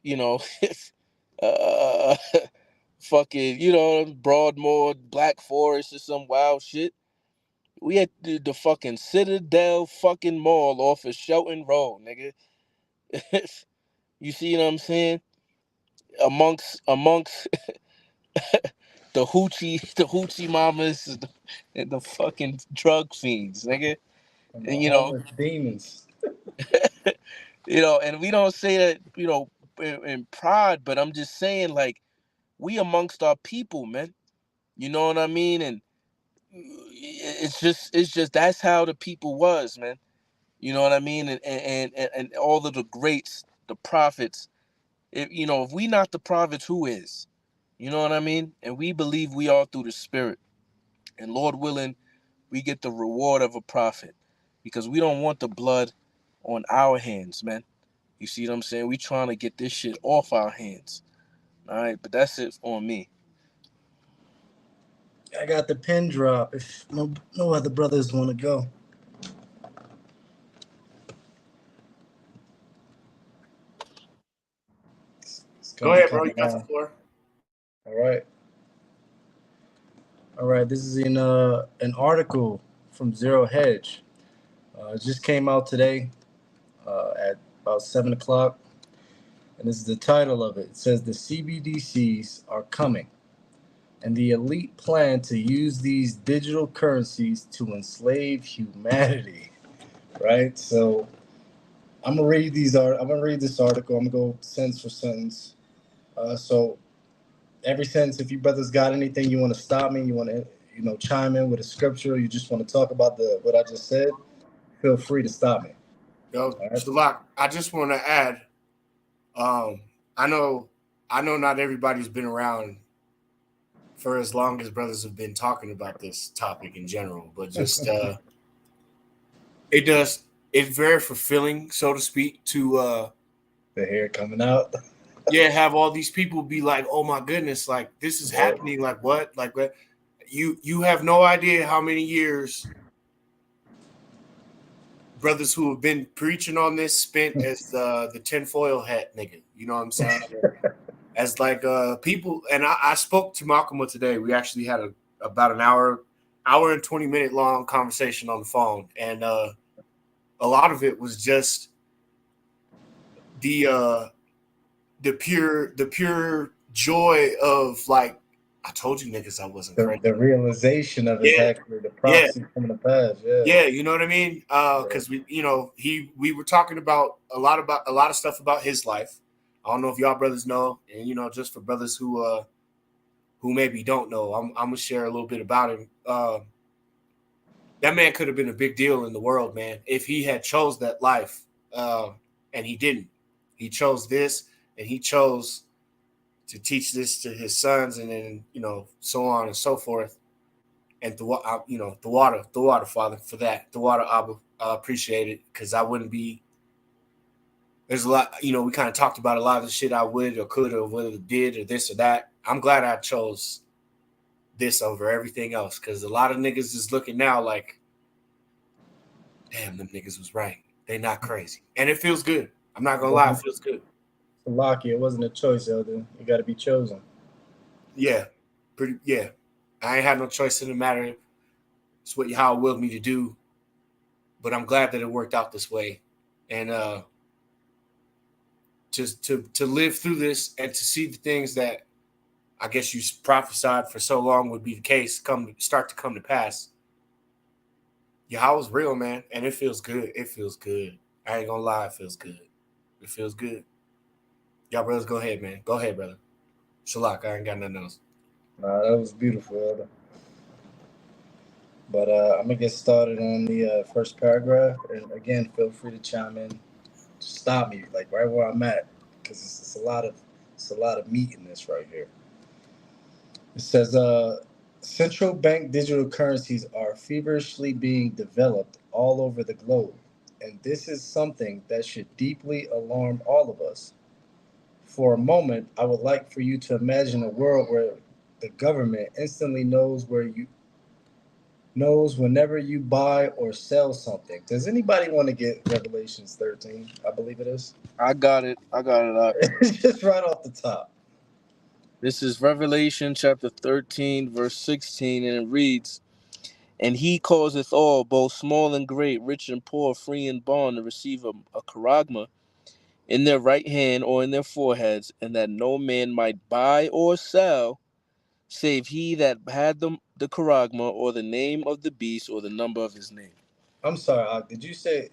you know, uh, fucking, Broadmoor, Black Forest or some wild shit. We at the fucking Citadel fucking mall off of Shelton Road, nigga. You see what I'm saying? Amongst the hoochie mamas and the fucking drug fiends, nigga. And the And homeless demons. and we don't say that, in pride, but I'm just saying, like, we amongst our people, man. You know what I mean? And it's just that's how the people was, man. You know what I mean? And all of the greats, the prophets. If we not the prophets, who is? You know what I mean? And we believe we are through the Spirit. And Lord willing, we get the reward of a prophet. Because we don't want the blood on our hands, man. You see what I'm saying? We trying to get this shit off our hands. All right, but that's it on me. I got the pin drop. If no other brothers want to go, it's Go gonna be ahead, bro. You coming got the on. floor. All right, all right. This is in an article from Zero Hedge. It just came out today at about 7 o'clock, and this is the title of it. It says the CBDCs are coming, and the elite plan to use these digital currencies to enslave humanity. Right. So I'm gonna read I'm gonna read this article. I'm gonna go sentence for sentence. So every sentence, if you brothers got anything you want to stop me, you want to chime in with a scripture, you just want to talk about the what I just said, feel free to stop me. Yo, All right. Shalak, I just want to add. Um, I know, not everybody's been around for as long as brothers have been talking about this topic in general, but just it does it's very fulfilling, so to speak, to The hair coming out. have all these people be like, oh my goodness, like this is Yeah. happening, like what, you have no idea how many years brothers who have been preaching on this spent as the tinfoil hat nigga. You know what I'm saying? As like people, and I spoke to Malcolm today. We actually had about an hour and 20-minute long conversation on the phone, and a lot of it was just the uh the pure joy of like, I told you niggas I wasn't crazy. The realization of it's Yeah, actually the yeah, prophecy coming to pass. Yeah. yeah. You know what I mean? Yeah. Because we were talking about a lot of stuff about his life. I don't know if y'all brothers know, and just for brothers who maybe don't know, I'm gonna share a little bit about him. That man could have been a big deal in the world, man, if he had chose that life, and he didn't. He chose this, and he chose to teach this to his sons, and then so on and so forth. And the water, Father, for that, the water, Abba, I appreciate it, because I wouldn't be. There's a lot, we kind of talked about a lot of the shit I would or could or would have did or this or that. I'm glad I chose this over everything else, because a lot of niggas is looking now like, damn, them niggas was right. They not crazy, and it feels good. I'm not gonna lie, it feels good. Salaki, it wasn't a choice, Elder. You got to be chosen. Yeah, pretty. Yeah, I ain't had no choice in the matter. It's what how it willed me to do, but I'm glad that it worked out this way, and to live through this and to see the things that I guess you prophesied for so long would be the case start to come to pass. Yahweh was real, man, and it feels good. It feels good. I ain't gonna lie, it feels good. It feels good. Y'all brothers, go ahead, man. Go ahead, brother. Shalak, I ain't got nothing else. Nah, that was beautiful, Elder. But I'm gonna get started on the first paragraph, and again, feel free to chime in. Just stop me, like right where I'm at, because it's a lot of meat in this right here. It says, central bank digital currencies are feverishly being developed all over the globe, and this is something that should deeply alarm all of us. For a moment, I would like for you to imagine a world where the government instantly knows whenever you buy or sell something. Does anybody want to get Revelations 13? I believe it is. I got it. I got it. Just right off the top. This is Revelation chapter 13, verse 16, and it reads, "And he causeth all, both small and great, rich and poor, free and bond, to receive a charagma in their right hand or in their foreheads, and that no man might buy or sell, save he that had the charagma, or the name of the beast, or the number of his name." I'm sorry, did you say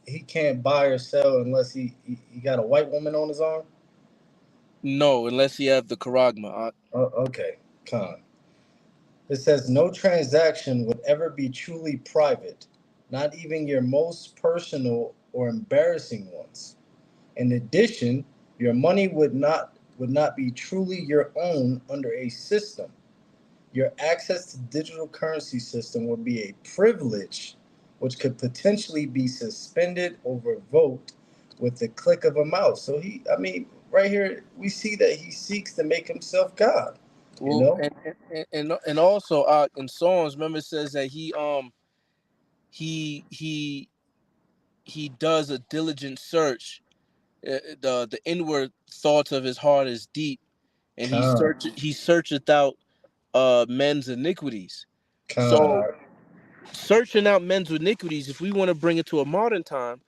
he can't buy or sell unless he got a white woman on his arm? No, unless he have the charagma. Oh, okay, con. It says no transaction would ever be truly private, not even your most personal or embarrassing ones. In addition, your money would not be truly your own under a system. Your access to digital currency system would be a privilege which could potentially be suspended or revoked with the click of a mouse. So right here we see that he seeks to make himself God. You Well, know, and also in Psalms, remember it says that he he he does a diligent search. The inward thoughts of his heart is deep, and con, he searcheth out men's iniquities. con, So searching out men's iniquities, if we want to bring it to a modern time,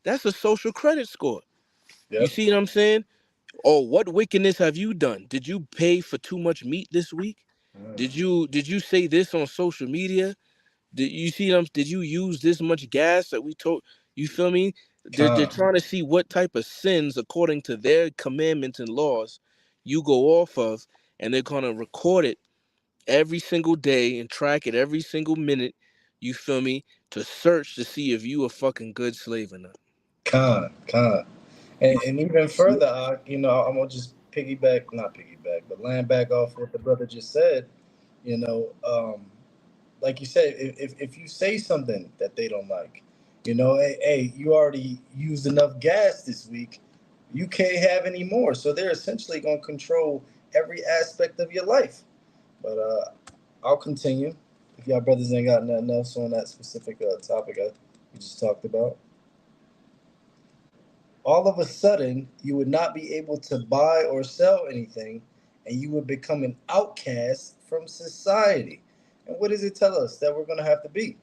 that's a social credit score. You yep, see what I'm saying? Oh, what wickedness have you done? Did you pay for too much meat this week? Did you say this on social media? Did you see them? Did you use this much gas that we told? You feel me? They're con, trying to see what type of sins, according to their commandments and laws, you go off of, and they're gonna record it every single day and track it every single minute. You feel me? To search to see if you a fucking good slave or not. con. You, And even you see it? further, I'm gonna just not piggyback, but land back off what the brother just said. You know, like you said, if you say something that they don't like, hey, you already used enough gas this week, you can't have any more. So they're essentially gonna control every aspect of your life. But I'll continue. If y'all brothers ain't got nothing else on that specific topic we just talked about, all of a sudden you would not be able to buy or sell anything, and you would become an outcast from society. And what does it tell us that we're going to have to be?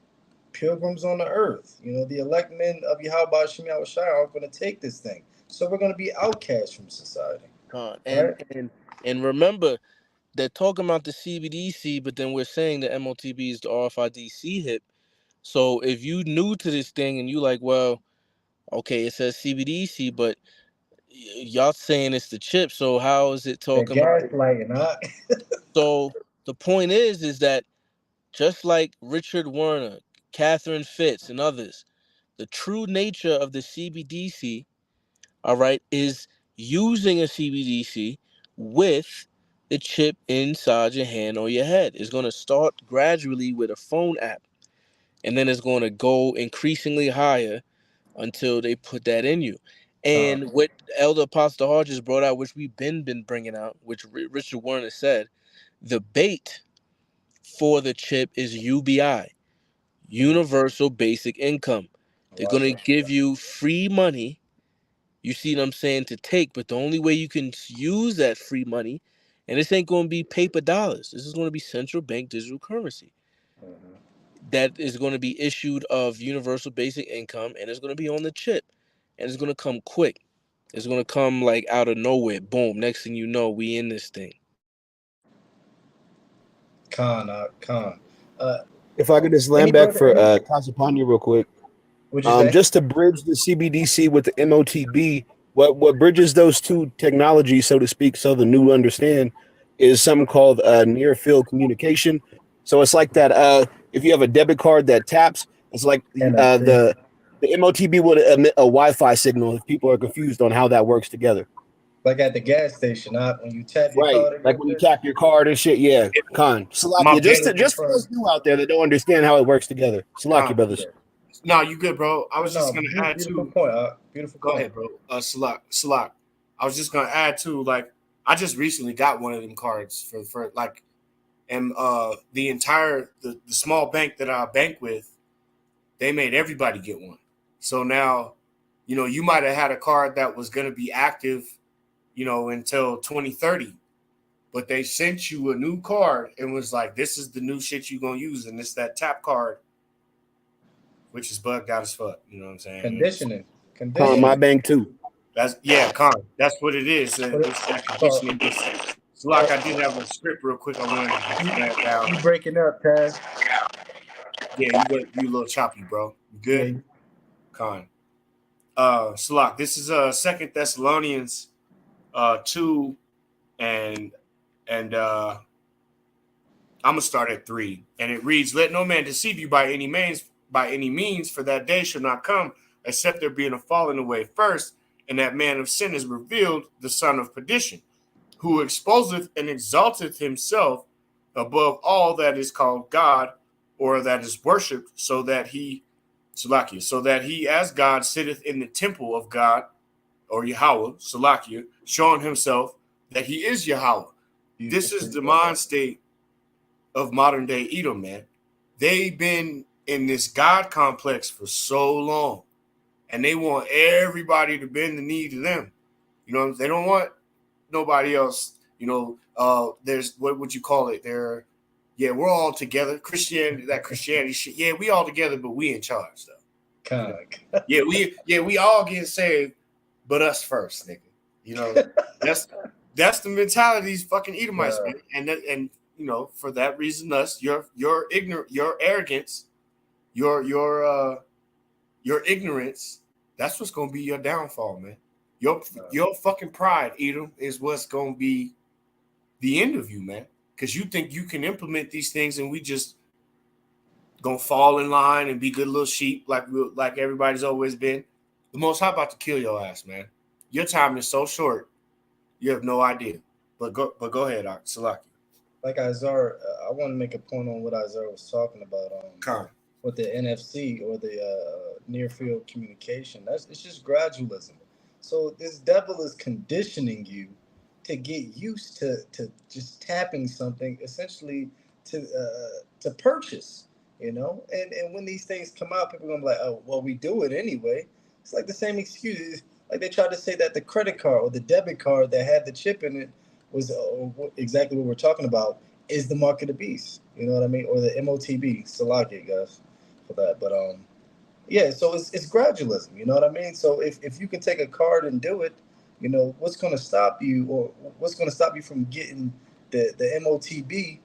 Pilgrims on the earth. The elect men of Yahweh Shem Shai aren't going to take this thing. So we're going to be outcasts from society. God. Right? And remember, they're talking about the CBDC, but then we're saying the MOTB is the RFID hip. So if you new to this thing and you like, well, okay, it says CBDC, but y'all saying it's the chip. So how is it The talking about? gaslighting, huh? So the point is that just like Richard Werner, Catherine Fitz, and others, the true nature of the CBDC, all right, is using a CBDC with the chip inside your hand or your head. It's going to start gradually with a phone app, and then it's going to go increasingly higher until they put that in you. Con, And what Elder Apostle Hodges brought out, which we've been bringing out, which Richard Werner said, the bait for the chip is UBI, Universal Basic Income. They're watch going it. to give you free money, you see what I'm saying, to take, but the only way you can use that free money, and this ain't going to be paper dollars, this is going to be central bank digital currency Mhm. that is going to be issued of universal basic income, and it's going to be on the chip, and it's going to come quick. It's going to come like out of nowhere. Boom. Next thing you know, we in this thing. Con. Uh, If I could just any land back brother, for any, Casapania real quick. would you say? Just to bridge the CBDC with the MOTB, what bridges those two technologies, so to speak, so the new understand, is something called near field communication. So it's like that. If you have a debit card that taps, it's like NFC. the MOTB would emit a Wi-Fi signal if people are confused on how that works together. Like at the gas station, when you tap your Right, card in like your when you bitch. tap your card and shit. Yeah, It, my Salakia, just brother just for those new out there that don't understand how it works together. Salakia, con. brothers. No, you good, bro. I was just No, gonna add beautiful to. point. Beautiful Go point. ahead, bro. Salak. I was just gonna add to, like, I just recently got one of them cards for like, and the small bank that I bank with, they made everybody get one. So now, you might have had a card that was going to be active, until 2030, but they sent you a new card and was like, this is the new shit you're going to use. And it's that tap card, which is bugged out as fuck. You know what I'm saying? Conditioning. On Yeah, my bank too. Con. That's what it is. What It's that so, conditioning. So, like, I did have a script real quick. I wanted to just lay it down. you breaking up, Taz? Yeah, you a little choppy, bro. You Yeah. good? Con. Salak, this is Second Thessalonians 2, and I'm gonna start at 3, and it reads, "Let no man deceive you by any means, for that day shall not come, except there being a falling away first, and that man of sin is revealed, the son of perdition, who exposeth and exalteth himself above all that is called God, or that is worshipped, so that he as God sitteth in the temple of God, or Yahweh, Salakia, showing himself that he is Yahweh." This is the mind state of modern day Edom, man. They've been in this God complex for so long, and they want everybody to bend the knee to them. They don't want nobody else. There's, what would you call it? We're all together. Christianity shit. Yeah, we all together, but we in charge though. We all getting saved, but us first, nigga. That's the mentality of these fucking Edomites, man. And for that reason, your arrogance, your ignorance, that's what's gonna be your downfall, man. Your fucking pride, Edom, is what's gonna be the end of you, man. Because you think you can implement these things, and we just gonna fall in line and be good little sheep like everybody's always been. The Most High about to kill your ass, man. Your time is so short, you have no idea. But go ahead, Salaki. Like Isaiah, I want to make a point on what Isaiah was talking about. With the NFC or the near field communication, it's just gradualism. So this devil is conditioning you to get used to just tapping something, essentially to purchase. And when these things come out, people are gonna be like, oh, well, we do it anyway. It's like the same excuse. Like they tried to say that the credit card or the debit card that had the chip in it was exactly what we're talking about, is the mark of the beast. You know what I mean? Or the MOTB. Salaki, guys, for that. But yeah. So it's gradualism. You know what I mean? So if you can take a card and do it, what's going to stop you, or what's going to stop you from getting the MOTB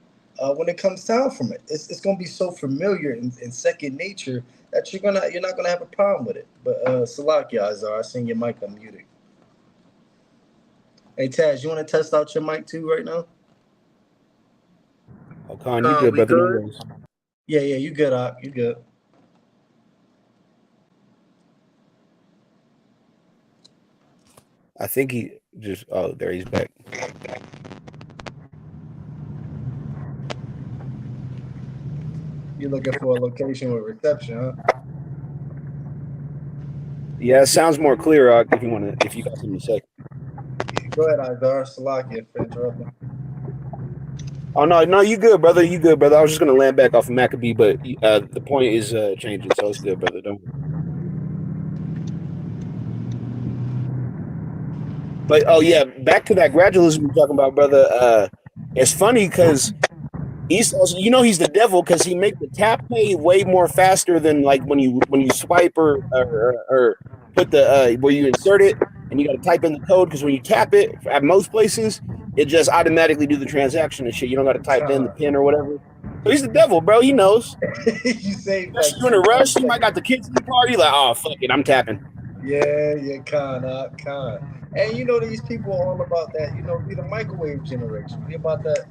when it comes down from it? It's going to be so familiar and second nature that you're not gonna have a problem with it. But Salaki, Azar, I seen your mic unmuted. Hey Taz, you want to test out your mic too right now? Oh, Con, you good, brother? Good? Yeah, you good, Ak. You good. I think he just. Oh, there he's back. You're looking for a location with reception, huh? Yeah, it sounds more clear, if you got something to say. Go ahead, Izar. Salakia for interrupting. Oh no, you good, brother. You good, brother. I was just gonna land back off of Maccabee, but the point is changing, so it's good, brother. Don't. But oh yeah, back to that gradualism you're talking about, brother. It's funny because Esau, he's the devil because he make the tap pay way more faster than like when you swipe or put the where you insert it and you got to type in the code, because when you tap it at most places it just automatically do the transaction and shit. You don't got to type in the pin or whatever. So he's the devil, bro. He knows. You say like you in a rush, you might got the kids at the party, like, oh fuck it, I'm tapping. Yeah, Con. And these people are all about that. We the microwave generation. We about that.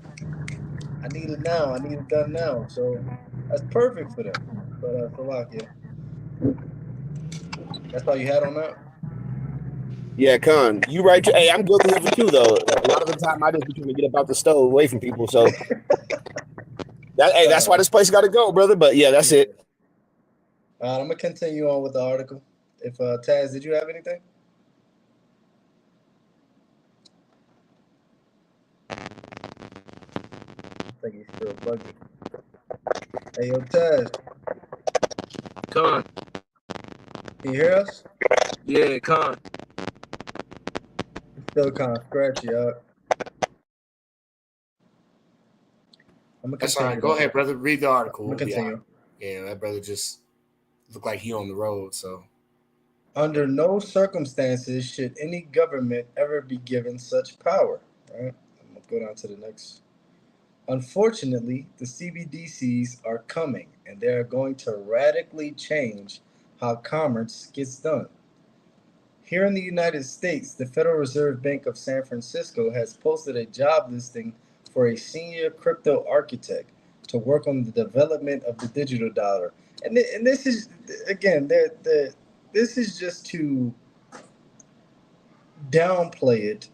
I need it now. I need it done now. So that's perfect for them. But Salakia, that's all you had on that. Yeah, Con, you right. Hey, I'm guilty of it too, though. A lot of the time, I just be trying to get up out the stove away from people. So, that's why this place got to go, brother. But yeah, that's it. All right, I'm gonna continue on with the article. If Taz, did you have anything? think he's still bugging. Hey, yo, Taz, Con. can you hear us? Yeah, con. It's still kind of scratchy, I'm gonna That's all right. continue. Go ahead, brother. Read the article. I'm gonna We'll be continue. out. Yeah, that brother just looked like he on the road. So Under no circumstances should any government ever be given such power. Right? I'm gonna go down to the next. Unfortunately, the CBDCs are coming, and they are going to radically change how commerce gets done. Here in the United States, the Federal Reserve Bank of San Francisco has posted a job listing for a senior crypto architect to work on the development of the digital dollar. And this is, again, this is just to downplay it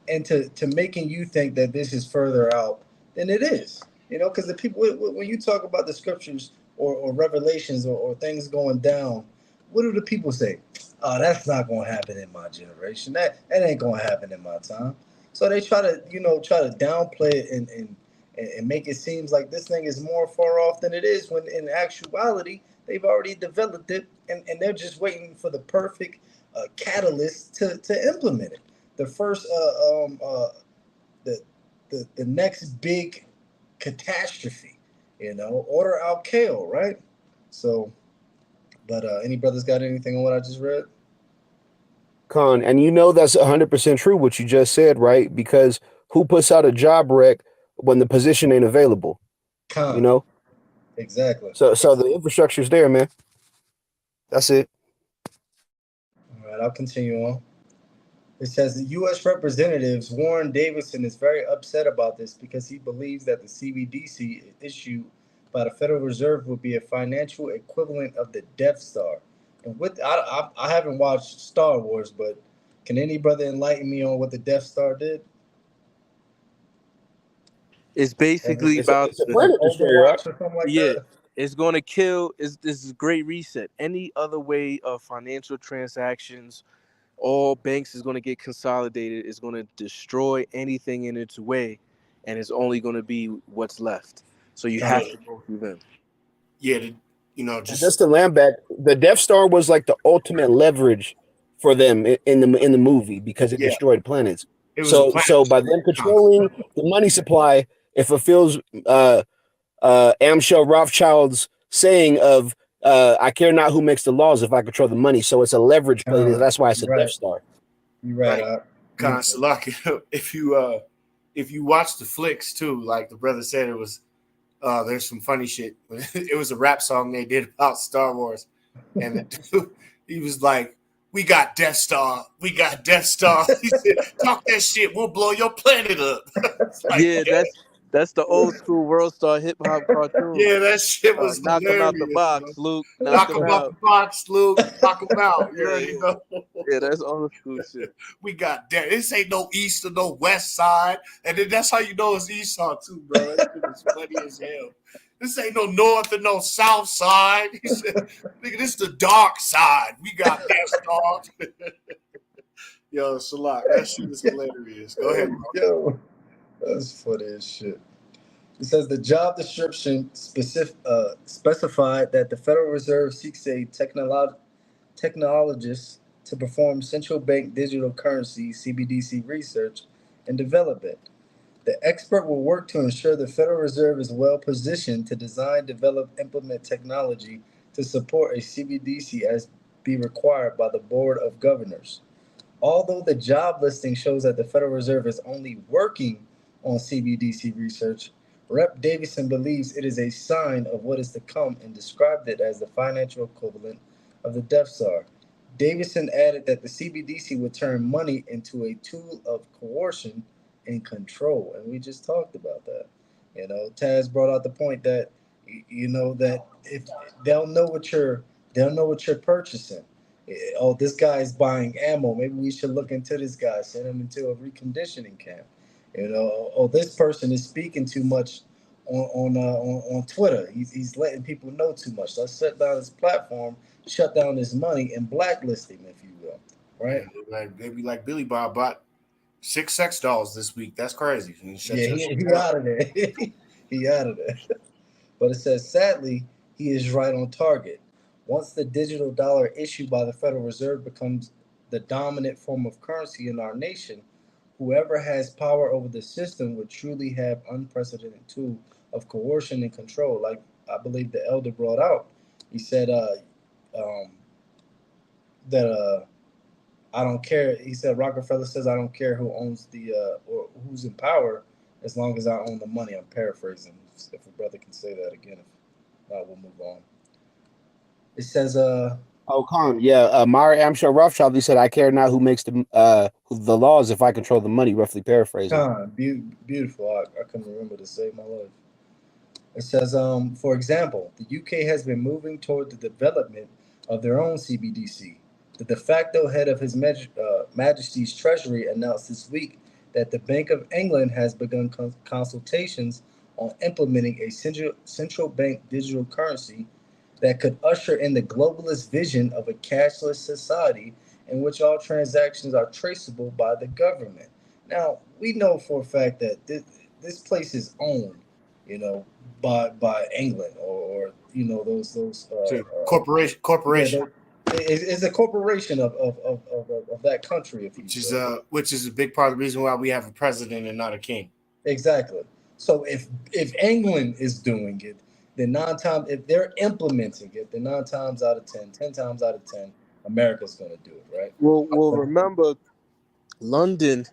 and to making you think that this is further out than it is. You know, because the people when you talk about the scriptures or revelations or things going down, what do the people say? Oh, that's not going to happen in my generation. That ain't going to happen in my time. So they try to try to downplay it and make it seem like this thing is more far off than it is, when in actuality they've already developed it, and they're just waiting for the perfect catalyst to implement it. The first the next big catastrophe, order out kale, right? So, but any brothers got anything on what I just read? Con, and that's 100% true what you just said, right? Because who puts out a job rec when the position ain't available? You Con, know, exactly. so the infrastructure's there, man. That's it. All right, I'll continue on. It says the U.S. Representatives Warren Davidson is very upset about this because he believes that the CBDC issued by the Federal Reserve will be a financial equivalent of the Death Star. And I haven't watched Star Wars, but can any brother enlighten me on what the Death Star did? It's basically about It's a Like the, planet destroyer, right? Overwatch or something like yeah. that? It's going to kill. This is a great reset. Any other way of financial transactions, all banks is going to get consolidated. It's going to destroy anything in its way, and it's only going to be what's left. So you yeah, have to go through them. yeah. And Just just to land back, the Death Star was like the ultimate leverage for them in the movie because it yeah. destroyed planets. It was a So by planetary them concept. controlling the money supply, it fulfills Amschel Rothschild's saying of I care not who makes the laws if I control the money. So it's a leverage play. That's why it's a You're Death right. Star. You're right. Like Beautiful. Salaki, if you watch the flicks too, like the brother said, it was there's some funny shit. It was a rap song they did about Star Wars, and the dude, he was like, "We got Death Star, we got Death Star." He said, "Talk that shit, we'll blow your planet up." It's like, Yeah, that's the old school world star hip hop cartoon. yeah, that shit was Knock him out the hilarious, bro. box, Luke. Knock Knock him him out out. the box, Luke. Knock him out. You Yeah, already yeah, know. yeah. That's old school shit. We got that. This ain't no east or no west side. And then that's how you know it's Esau too, bro. That shit is funny as hell. This ain't no north or no south side. He said, nigga, this is the dark side. We got that star. Yo, Salak, that shit is hilarious. Go ahead, bro. Yo, that's funny as shit. It says the job description specified that the Federal Reserve seeks a technologist to perform central bank digital currency (CBDC) research and development. The expert will work to ensure the Federal Reserve is well positioned to design, develop, implement technology to support a CBDC as be required by the Board of Governors. Although the job listing shows that the Federal Reserve is only working on CBDC research, Rep. Davison believes it is a sign of what is to come and described it as the financial equivalent of the Death Star. Davison added that the CBDC would turn money into a tool of coercion and control, and we just talked about that. Taz brought out the point that that if they'll know what you're purchasing. Oh, this guy is buying ammo. Maybe we should look into this guy, send him into a reconditioning camp. Oh, this person is speaking too much on Twitter. He's letting people know too much. Let's shut down his platform, shut down his money, and blacklist him, if you will. Right? Yeah, they be like Billy Bob bought 6 sex dolls this week. That's crazy. And shut Yeah, your he shit down. out of there. He out of there. But it says, sadly, he is right on target. Once the digital dollar issued by the Federal Reserve becomes the dominant form of currency in our nation, whoever has power over the system would truly have unprecedented tool of coercion and control. Like I believe the elder brought out, he said um, that I don't care. He said Rockefeller says I don't care who owns the or who's in power as long as I own the money. I'm paraphrasing. If a brother can say that again, if not, we'll move on. It says Oh, Khan, yeah. Myra Amshaw Rothschild, he said, "I care not who makes the laws if I control the money." Roughly paraphrasing. Beautiful. I couldn't remember to save my life. It says, for example, the UK has been moving toward the development of their own CBDC. The de facto head of His Majesty's Treasury announced this week that the Bank of England has begun consultations on implementing a central bank digital currency that could usher in the globalist vision of a cashless society in which all transactions are traceable by the government. Now, we know for a fact that this place is owned, you know, by England or those To yeah, corporation, it's a corporation of that country, if you say. which is a big part of the reason why we have a president and not a king. Exactly. So if England is doing it, then if they're implementing it, then 9 times out of 10 times out of 10, America's going to do it, right? Well, remember, London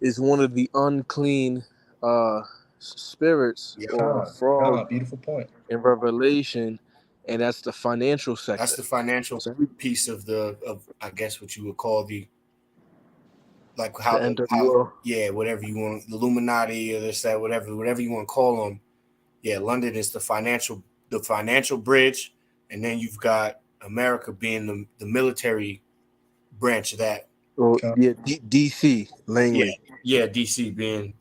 is one of the unclean spirits Yeah, or frog Beautiful point. in Revelation, and that's the financial that's sector. the financial So piece of I guess what you would call the like the end of the world. yeah, whatever you want, the Illuminati or this that whatever you want to call them. Yeah, London is the financial bridge, and then you've got America being the military branch of that. Or Con, yeah, DC Yeah, Langley. yeah, DC being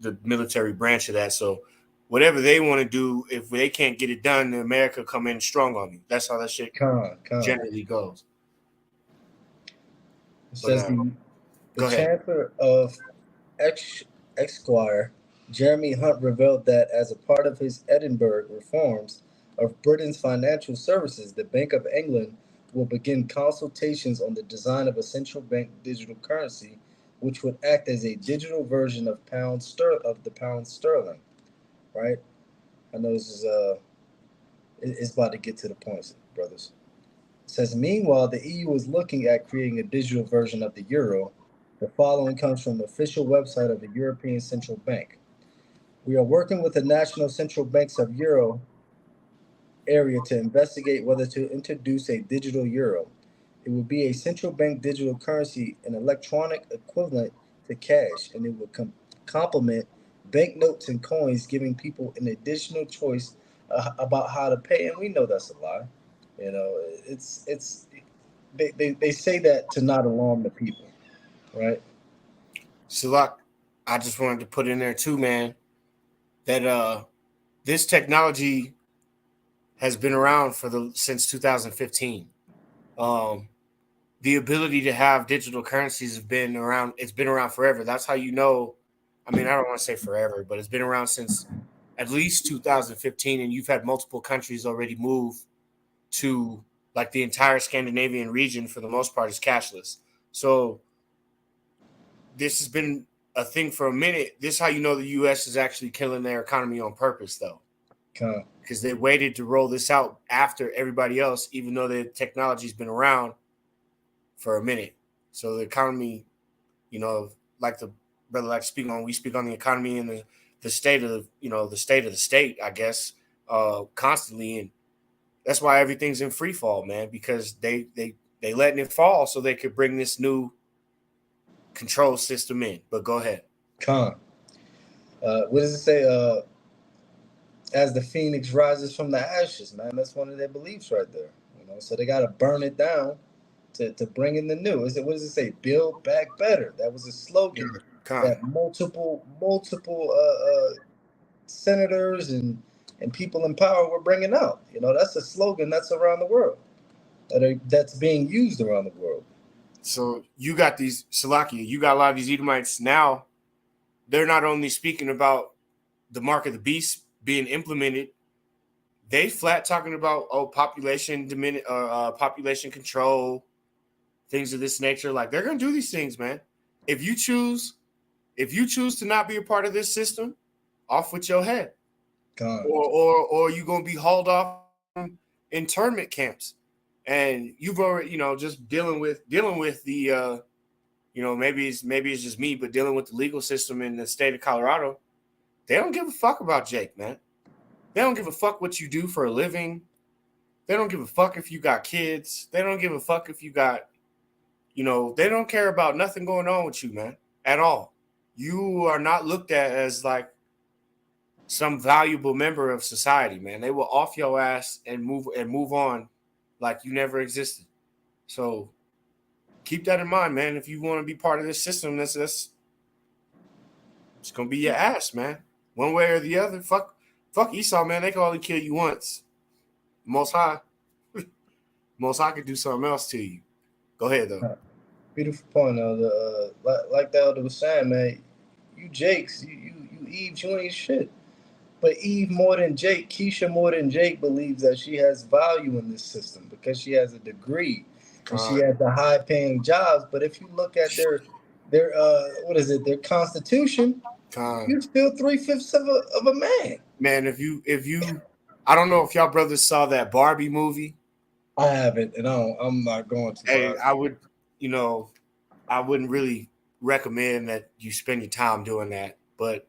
the military branch of that. So whatever they want to do, if they can't get it done, then America come in strong on you. That's how that shit con. generally goes. It But says the go ahead. Chancellor of Esquire, Jeremy Hunt, revealed that as a part of his Edinburgh reforms of Britain's financial services, the Bank of England will begin consultations on the design of a central bank digital currency, which would act as a digital version of the pound sterling. Right? I know this is it's about to get to the points, brothers. It says, meanwhile, the EU is looking at creating a digital version of the euro. The following comes from the official website of the European Central Bank. We are working with the national central banks of Euro area to investigate whether to introduce a digital euro. It will be a central bank digital currency, an electronic equivalent to cash, and it will complement banknotes and coins, giving people an additional choice about how to pay. And we know that's a lie. You know, it's they say that to not alarm the people, right? Salak, I just wanted to put in there too, man, that this technology has been around since 2015. Um, the ability to have digital currencies has been around. It's been around forever. That's how you know. I mean, I don't want to say forever, but it's been around since at least 2015, and you've had multiple countries already move to like the entire Scandinavian region for the most part is cashless. So this has been a thing for a minute. This is how you know the U.S. is actually killing their economy on purpose, though, Come, because they waited to roll this out after everybody else, even though the technology's been around for a minute. So the economy, like the brother like we speak on the economy and the state of the state of the state, I guess, constantly, and that's why everything's in free fall, man, because they letting it fall so they could bring this new control system in. But go ahead. come. What does it say? As the phoenix rises from the ashes, man. That's one of their beliefs right there. So they got to burn it down to bring in the new. What does it say? Build back better. That was a slogan that multiple senators and people in power were bringing out. That's a slogan that's around the world that's being used around the world. So you got these Salakia, you got a lot of these Edomites now. They're not only speaking about the mark of the beast being implemented, they flat talking about population population control, things of this nature. Like they're gonna do these things, man. If you choose to not be a part of this system, off with your head, or you gonna be hauled off internment camps, and you've already just dealing with the maybe it's just me, but dealing with the legal system in the state of Colorado, they don't give a fuck about Jake, man. They don't give a fuck what you do for a living. They don't give a fuck if you got kids. They don't give a fuck if you got, they don't care about nothing going on with you, man, at all. You are not looked at as like some valuable member of society, man. They will off your ass and move on like you never existed. So keep that in mind, man. If you want to be part of this system, that's it's gonna be your ass, man. One way or the other. Fuck Esau, man. They can only kill you once. Most High could do something else to you. Go ahead, though. Beautiful point, Elder. Like the Elder was saying, man, you Jakes, you Eve, you ain't shit. But Eve more than Jake, Keisha more than Jake believes that she has value in this system because she has a degree and she has the high paying jobs. But if you look at their their constitution, you're still 3/5 of a man. Man, if you I don't know if y'all brothers saw that Barbie movie. I haven't, and I'm not going to. Hey, I wouldn't really recommend that you spend your time doing that. But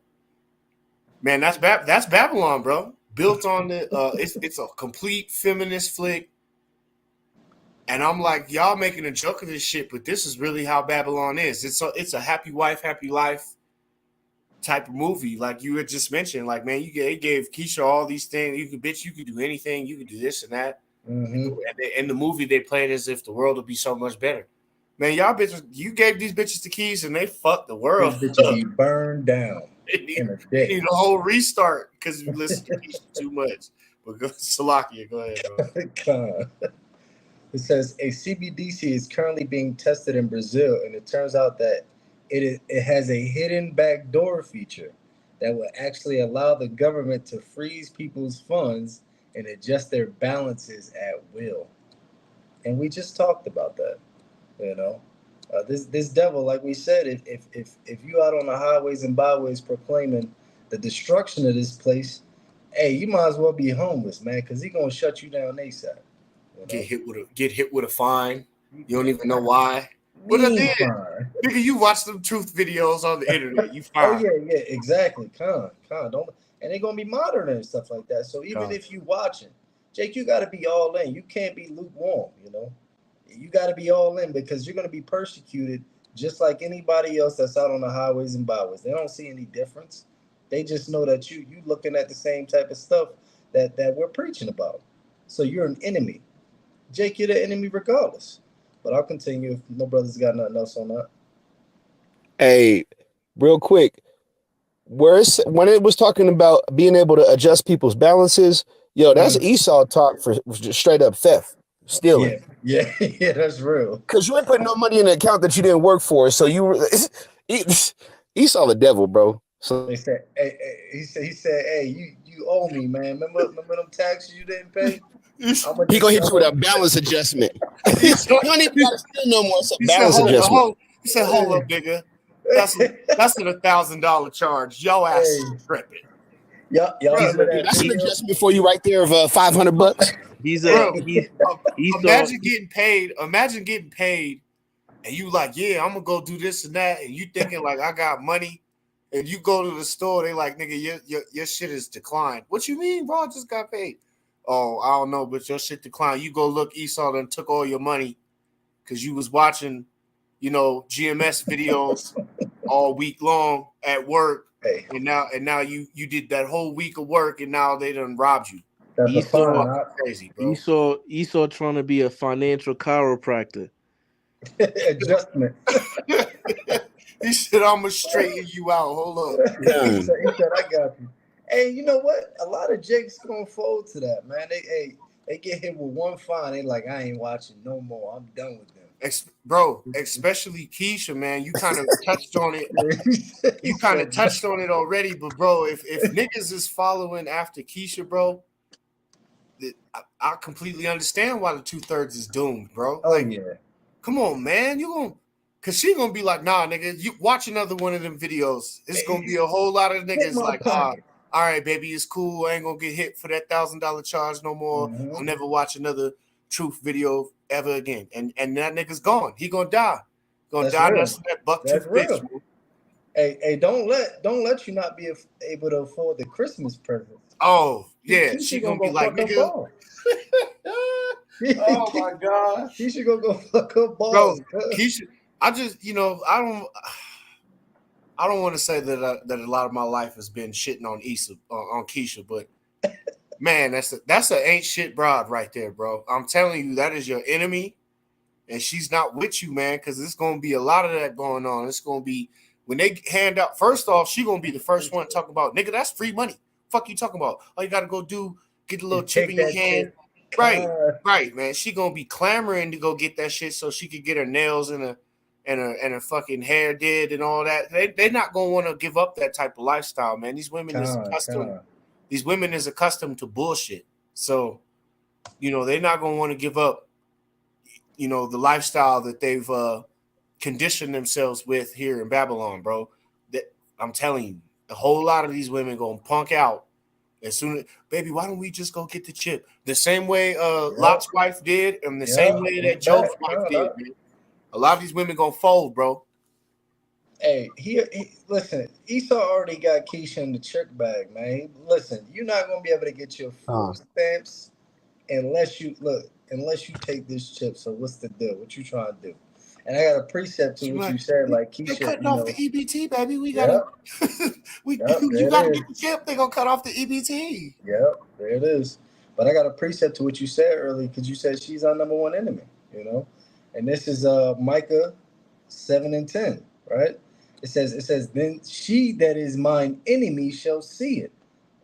man, that's Babylon, bro. Built on the it's a complete feminist flick. And I'm like, y'all making a joke of this shit, but this is really how Babylon is. It's a happy wife, happy life type of movie. Like you had just mentioned, like, man, it gave Keisha all these things. You could do anything, you could do this and that. Mm-hmm. And the movie they played as if the world would be so much better. Man, y'all bitches, you gave these bitches the keys and they fucked the world. These bitches be burned down in a day. Need a whole restart because you listen to Keisha too much. But Salakia, go ahead, bro. It says a CBDC is currently being tested in Brazil, and it turns out that it has a hidden backdoor feature that will actually allow the government to freeze people's funds and adjust their balances at will. And we just talked about that. This devil, like we said, if you out on the highways and byways proclaiming the destruction of this place, hey, you might as well be homeless, man, because he's gonna shut you down ASAP. Get hit with a fine. You don't even know why. What I did, nigga, you watch them truth videos on the internet. You fine. Oh yeah, exactly. Don't, and they're gonna be modern and stuff like that. So even if you watching, Jake, you got to be all in. You can't be lukewarm. You got to be all in because you're gonna be persecuted just like anybody else that's out on the highways and byways. They don't see any difference. They just know that you looking at the same type of stuff that we're preaching about. So you're an enemy. Jake, you're the enemy regardless. But I'll continue if no brothers got nothing else on that. Hey, real quick, when it was talking about being able to adjust people's balances, that's Esau talk for straight up theft, stealing. Yeah, that's real. Because you ain't putting no money in an account that you didn't work for, so Esau the devil, bro. So they said, he said, hey, you owe me, man. Remember them taxes you didn't pay? He gonna hit you with a balance adjustment. You don't even gotta steal no more. It's a balance adjustment. He said, "Hold up, nigga. That's an $1,000 charge. Yo ass is tripping. Y'all that's an adjustment for you right there of $500. Imagine getting paid. Imagine getting paid, and you like, yeah, I'm gonna go do this and that, and you thinking like I got money, and you go to the store, they like, nigga, your shit is declined. What you mean, bro? I just got paid. Oh, I don't know, but your shit declined. You go look, Esau done took all your money because you was watching, GMS videos all week long at work, and now you did that whole week of work, and now they done robbed you. That's crazy, bro. Esau trying to be a financial chiropractor. Adjustment. He said, "I'm gonna straighten you out. Hold up." He said, "I got you." Hey, you know what? A lot of Jakes gonna fold to that, man. They get hit with one fine. They like, I ain't watching no more. I'm done with them. Bro, especially Keisha, man. You kind of touched on it. You kind of touched on it already, but bro, if niggas is following after Keisha, bro, I completely understand why the 2/3 is doomed, bro. Oh Like, yeah. come on, man. Cause she gonna be like, nah, nigga, you watch another one of them videos. It's gonna be a whole lot of Hit niggas my like, pocket. all right, baby, it's cool. I ain't gonna get hit for that $1,000 charge no more. Mm-hmm. I'll never watch another truth video ever again. And that nigga's gone. He gonna die. That's real. That buck That's tooth bitch. real. Man. Hey, don't let you not be able to afford the Christmas present. Oh yeah, She she gonna gonna be go like, fuck her nigga. balls. Oh my gosh. He should go fuck her balls. Bro, Keisha, I just, I don't want to say that that a lot of my life has been shitting on on Keisha, but man, that's a ain't shit broad right there, bro. I'm telling you, that is your enemy, and she's not with you, man, because there's gonna be a lot of that going on. It's gonna be when they hand out. First off, she gonna be the first one to talk about, nigga, that's free money. Fuck you talking about? All you gotta go do, get a little chip in your hand. Right, man. She gonna be clamoring to go get that shit so she could get her nails and her fucking hair did and all that. They're not gonna want to give up that type of lifestyle, man. These women is accustomed. These women is accustomed to bullshit. So, they're not gonna want to give up, the lifestyle that they've conditioned themselves with here in Babylon, bro. That I'm telling you, a whole lot of these women gonna punk out. As soon as, baby, why don't we just go get the chip? The same way Lot's wife did, and the same way that Job's wife did, man. A lot of these women gonna fold, bro. Hey, he listen, Esau already got Keisha in the trick bag, man. Listen, you're not gonna be able to get your food stamps unless you take this chip. So what's the deal? What you trying to do? And I got a precept to what you said, like Keisha. They cutting off the EBT, baby. We gotta. You gotta get the chip. They gonna cut off the EBT. Yep, there it is. But I got a precept to what you said earlier, because you said she's our number one enemy. And this is Micah 7:10, right? It says, then she that is mine enemy shall see it.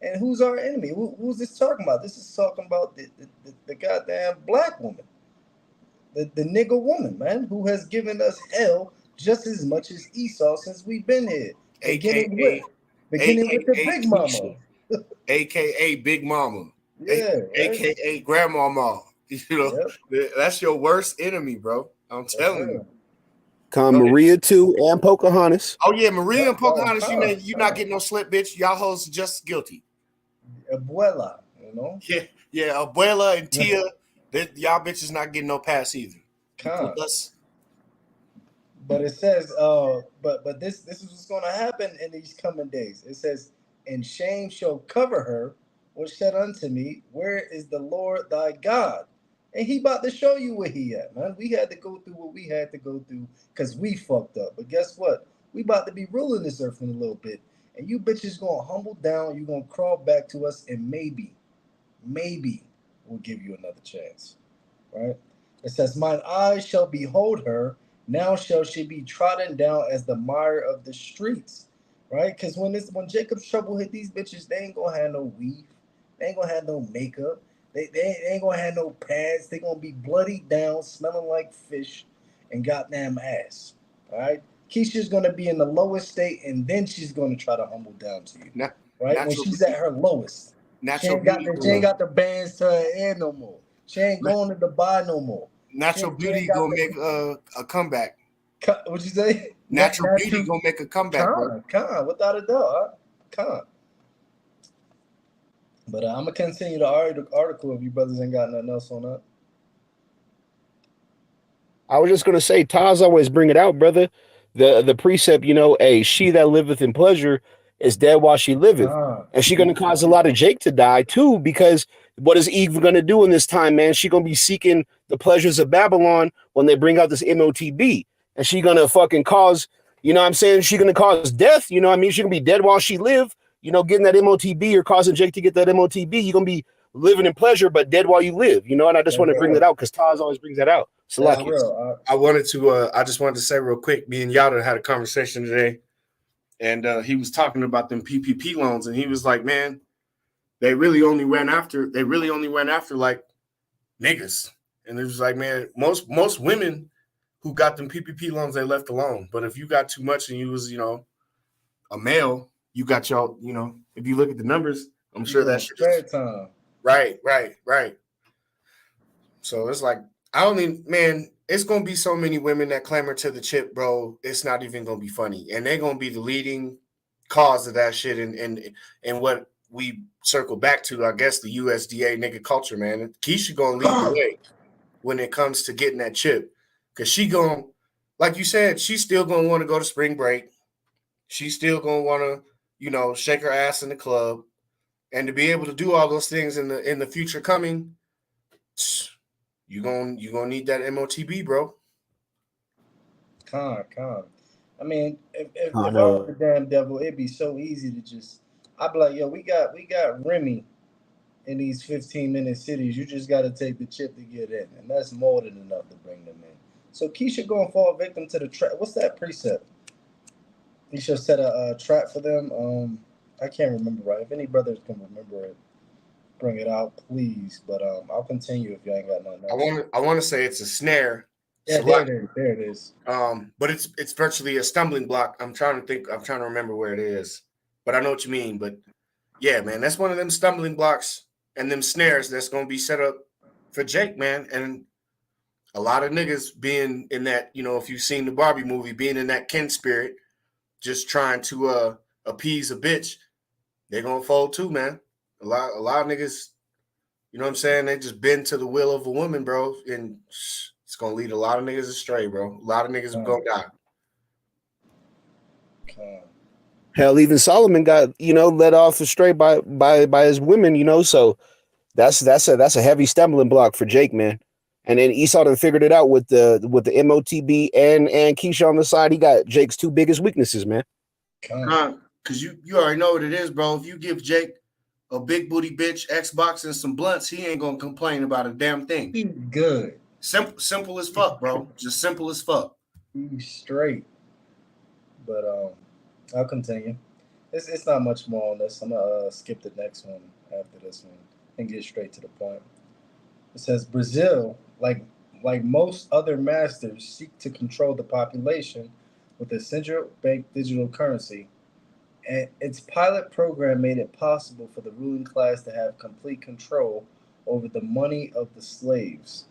And who's our enemy? Who's this talking about? This is talking about the goddamn black woman, the nigger woman, man, who has given us hell just as much as Esau since we've been here. Beginning with the big mama. AKA Big Mama. Yeah. AKA Grandmama. That's your worst enemy, bro. I'm telling you. Maria too, and Pocahontas. Oh yeah, Maria and Pocahontas. You're not getting no slip, bitch. Y'all hoes just guilty. Abuela, Yeah, Abuela and Tia. Y'all bitches not getting no pass either. But it says, but this is what's going to happen in these coming days. It says, and shame shall cover her, which said unto me, where is the Lord thy God? And he about to show you where he at, man. We had to go through what we had to go through because we fucked up. But guess what? We about to be ruling this earth in a little bit. And you bitches going to humble down. You're going to crawl back to us. And maybe we'll give you another chance. Right? It says, mine eyes shall behold her. Now shall she be trodden down as the mire of the streets. Right? Because when Jacob's trouble hit these bitches, they ain't going to have no weave. They ain't going to have no makeup. They ain't gonna have no pads. They gonna be bloody down, smelling like fish, and goddamn ass. All right, Keisha's gonna be in the lowest state, and then she's gonna try to humble down to you. Right when she's at her lowest, she ain't got the bands to her hair no more. She ain't going to Dubai no more. Natural Beauty gonna make a comeback. What'd you say? Natural Beauty gonna make a comeback, bro. Without a doubt. But I'm gonna continue the article if you brothers ain't got nothing else on that. I was just gonna say, Taz always bring it out, brother. The precept, she that liveth in pleasure is dead while she liveth, and she gonna cause a lot of Jake to die too. Because what is Eve gonna do in this time, man? She gonna be seeking the pleasures of Babylon when they bring out this MOTB, and she gonna fucking cause, she gonna cause death. She gonna be dead while she live. Getting that MOTB or causing Jake to get that MOTB, you're going to be living in pleasure, but dead while you live, and I just want to bring that out because Taz always brings that out. I just wanted to say real quick, me and Yada had a conversation today, and he was talking about them PPP loans, and he was like, man, they really only ran after like niggas. And it was like, man, most women who got them PPP loans, they left alone. But if you got too much and you was, a male, you got your, if you look at the numbers, I'm sure that shit is time. right. So it's like, I don't even, man, it's gonna be so many women that clamor to the chip, bro. It's not even gonna be funny. And they're gonna be the leading cause of that shit and what we circle back to, I guess, the USDA nigga culture, man. Keisha gonna lead the way when it comes to getting that chip. Cause she gonna, like you said, she's still gonna want to go to spring break. She's still gonna want to, shake her ass in the club, and to be able to do all those things in the future coming, you gonna need that MOTB, bro. Con. I mean, if I was the damn devil, it'd be so easy to just. I'd be like, yo, we got Remy in these 15-minute cities. You just got to take the chip to get in, and that's more than enough to bring them in. So Keisha gonna fall victim to the trap. What's that precept? He should set a trap for them. I can't remember right. If any brothers can remember it, bring it out, please. But I'll continue if you ain't got nothing else. I want to say it's a snare. Yeah, there it is. There it is. But it's virtually a stumbling block. I'm trying to remember where it is. But I know what you mean. But yeah, man, that's one of them stumbling blocks and them snares that's gonna be set up for Jake, man. And a lot of niggas being in that, if you've seen the Barbie movie, being in that Ken spirit, just trying to appease a bitch, they're gonna fold too, man. A lot of niggas, you know what I'm saying? They just bend to the will of a woman, bro, and it's gonna lead a lot of niggas astray, bro. A lot of niggas are gonna die. Hell, even Solomon got led off astray by his women, so that's a heavy stumbling block for Jake, man. And then Esau done figured it out with the MOTB and Keisha on the side. He got Jake's two biggest weaknesses, man. Because you already know what it is, bro. If you give Jake a big booty bitch, Xbox, and some blunts, he ain't gonna complain about a damn thing. He's good. Simple as fuck, bro. Just simple as fuck. He's straight. But I'll continue. It's not much more on this. I'm gonna skip the next one after this one and get straight to the point. It says Brazil, like most other masters, seek to control the population with a central bank digital currency. And its pilot program made it possible for the ruling class to have complete control over the money of the slaves.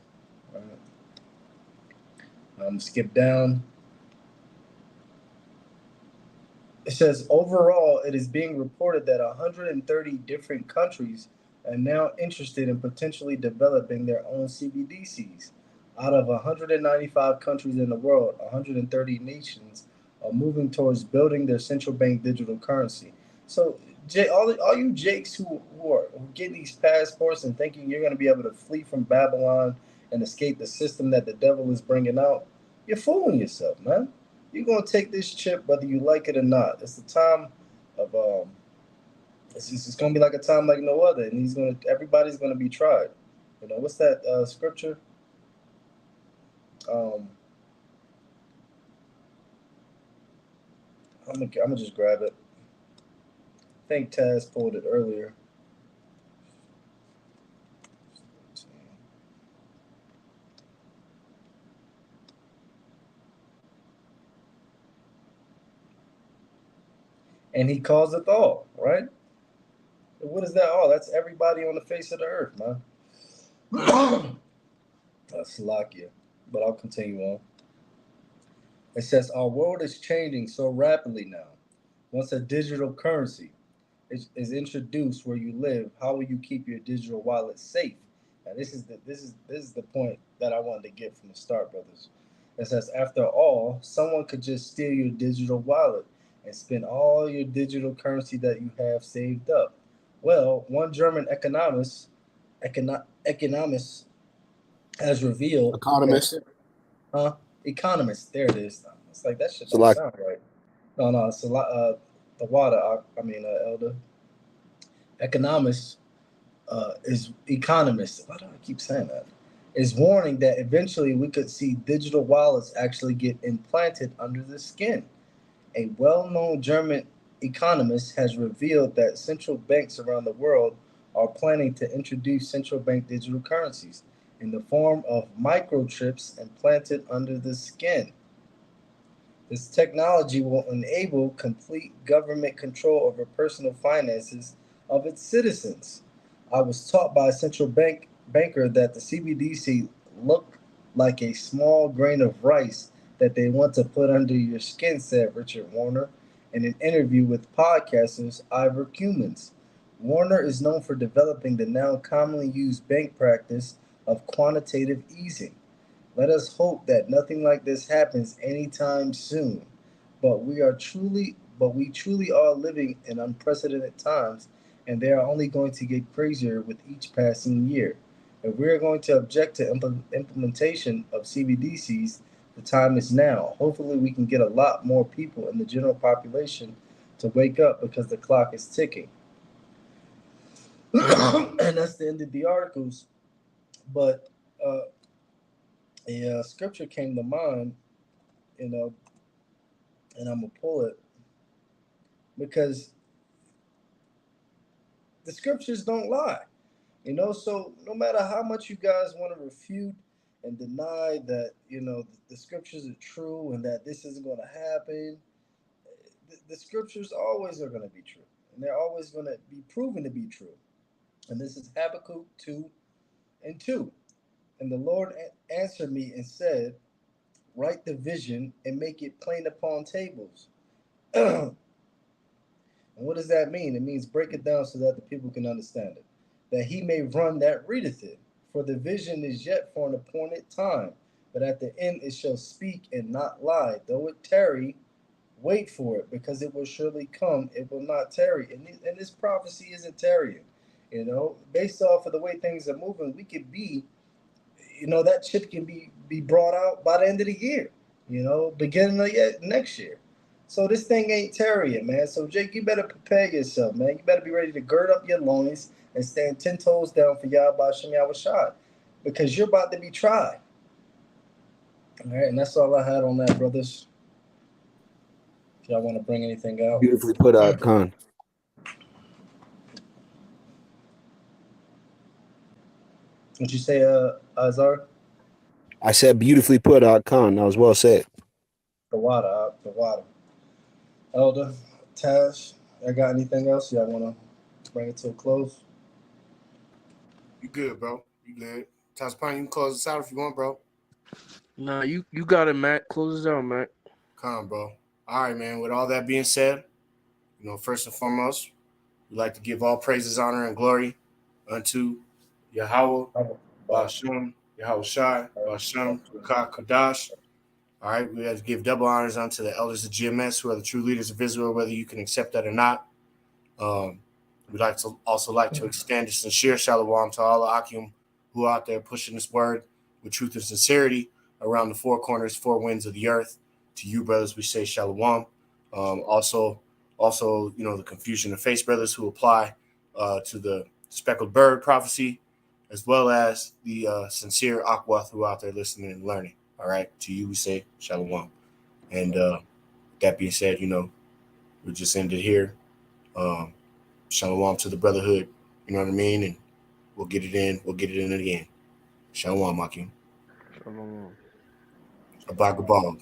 All right. Skip down. It says overall, it is being reported that 130 different countries are now interested in potentially developing their own CBDCs. Out of 195 countries in the world, 130 nations are moving towards building their central bank digital currency. So, all you Jakes who are getting these passports and thinking you're going to be able to flee from Babylon and escape the system that the devil is bringing out, you're fooling yourself, man. You're gonna take this chip whether you like it or not. It's the time of it's gonna be like a time like no other, and everybody's gonna be tried. What's that scripture? I'm gonna just grab it. I think Taz pulled it earlier. And he calls it all, right? What is that all? That's everybody on the face of the earth, man. That's Salakia. But I'll continue on. It says, our world is changing so rapidly now. Once a digital currency is introduced where you live, how will you keep your digital wallet safe? Now, this is the point that I wanted to get from the start, brothers. It says, after all, someone could just steal your digital wallet and spend all your digital currency that you have saved up. Well, one German economist has revealed. Economist. Economist. There it is. It's like that shit don't sound right. No, it's a lot. The water. Elder. Economist is economist. Why do I keep saying that? Is warning that eventually we could see digital wallets actually get implanted under the skin. A well-known German economist has revealed that central banks around the world are planning to introduce central bank digital currencies. in the form of microchips implanted under the skin. This technology will enable complete government control over personal finances of its citizens. I was taught by a central banker that the CBDC look like a small grain of rice that they want to put under your skin, said Richard Warner in an interview with podcasters Ivor Cummins. Warner is known for developing the now commonly used bank practice of quantitative easing. Let us hope that nothing like this happens anytime soon. But we truly are living in unprecedented times, and they are only going to get crazier with each passing year. If we are going to object to implementation of CBDCs, the time is now. Hopefully, we can get a lot more people in the general population to wake up because the clock is ticking. And that's the end of the articles. But a scripture came to mind, you know, and I'm gonna pull it because the scriptures don't lie. So no matter how much you guys want to refute and deny that, the scriptures are true and that this isn't going to happen, the scriptures always are going to be true. And they're always going to be proven to be true. And this is Habakkuk 2 and 2. And the Lord answered me and said, write the vision and make it plain upon tables. And what does that mean? It means break it down so that the people can understand it. That he may run that readeth it. For the vision is yet for an appointed time, but at the end it shall speak and not lie. Though it tarry, wait for it, because it will surely come. It will not tarry. And this prophecy isn't tarrying. Based off of the way things are moving, we could be, that chip can be brought out by the end of the year. Beginning of next year. So this thing ain't tarrying, man. So Jake, you better prepare yourself, man. You better be ready to gird up your loins and stand 10 toes down for Yahweh Shem Shad, because you're about to be tried. All right, and that's all I had on that, brothers. If y'all want to bring anything out. Beautifully put, Khan. What'd you say, Azar? I said beautifully put, Khan. That was well said. The water. Elder, Tash, I got anything else? Y'all want to bring it to a close? You good, bro? You good? Taspine, you can close this out if you want, bro. Nah, you got it, Matt. Close us out, Matt. Come on, bro. All right, man. With all that being said, first and foremost, we'd like to give all praises, honor, and glory unto Yahweh, Bashem, Yahweh Shai, Bashem, Tukah, Kadash. All right, we have to give double honors unto the elders of GMS, who are the true leaders of Israel, whether you can accept that or not. We'd also like to extend a sincere shalom to all the Akim who are out there pushing this word with truth and sincerity around the four corners, four winds of the earth. To you, brothers, we say shalom. Also, the Confusion of Face brothers who apply to the speckled bird prophecy, as well as the sincere Aquath who are out there listening and learning. All right, to you we say shalom. And that being said, we just ended here. Shalom to the brotherhood. You know what I mean? And we'll get it in. We'll get it in again. Shalom, Makim. Shalom. Abagabal.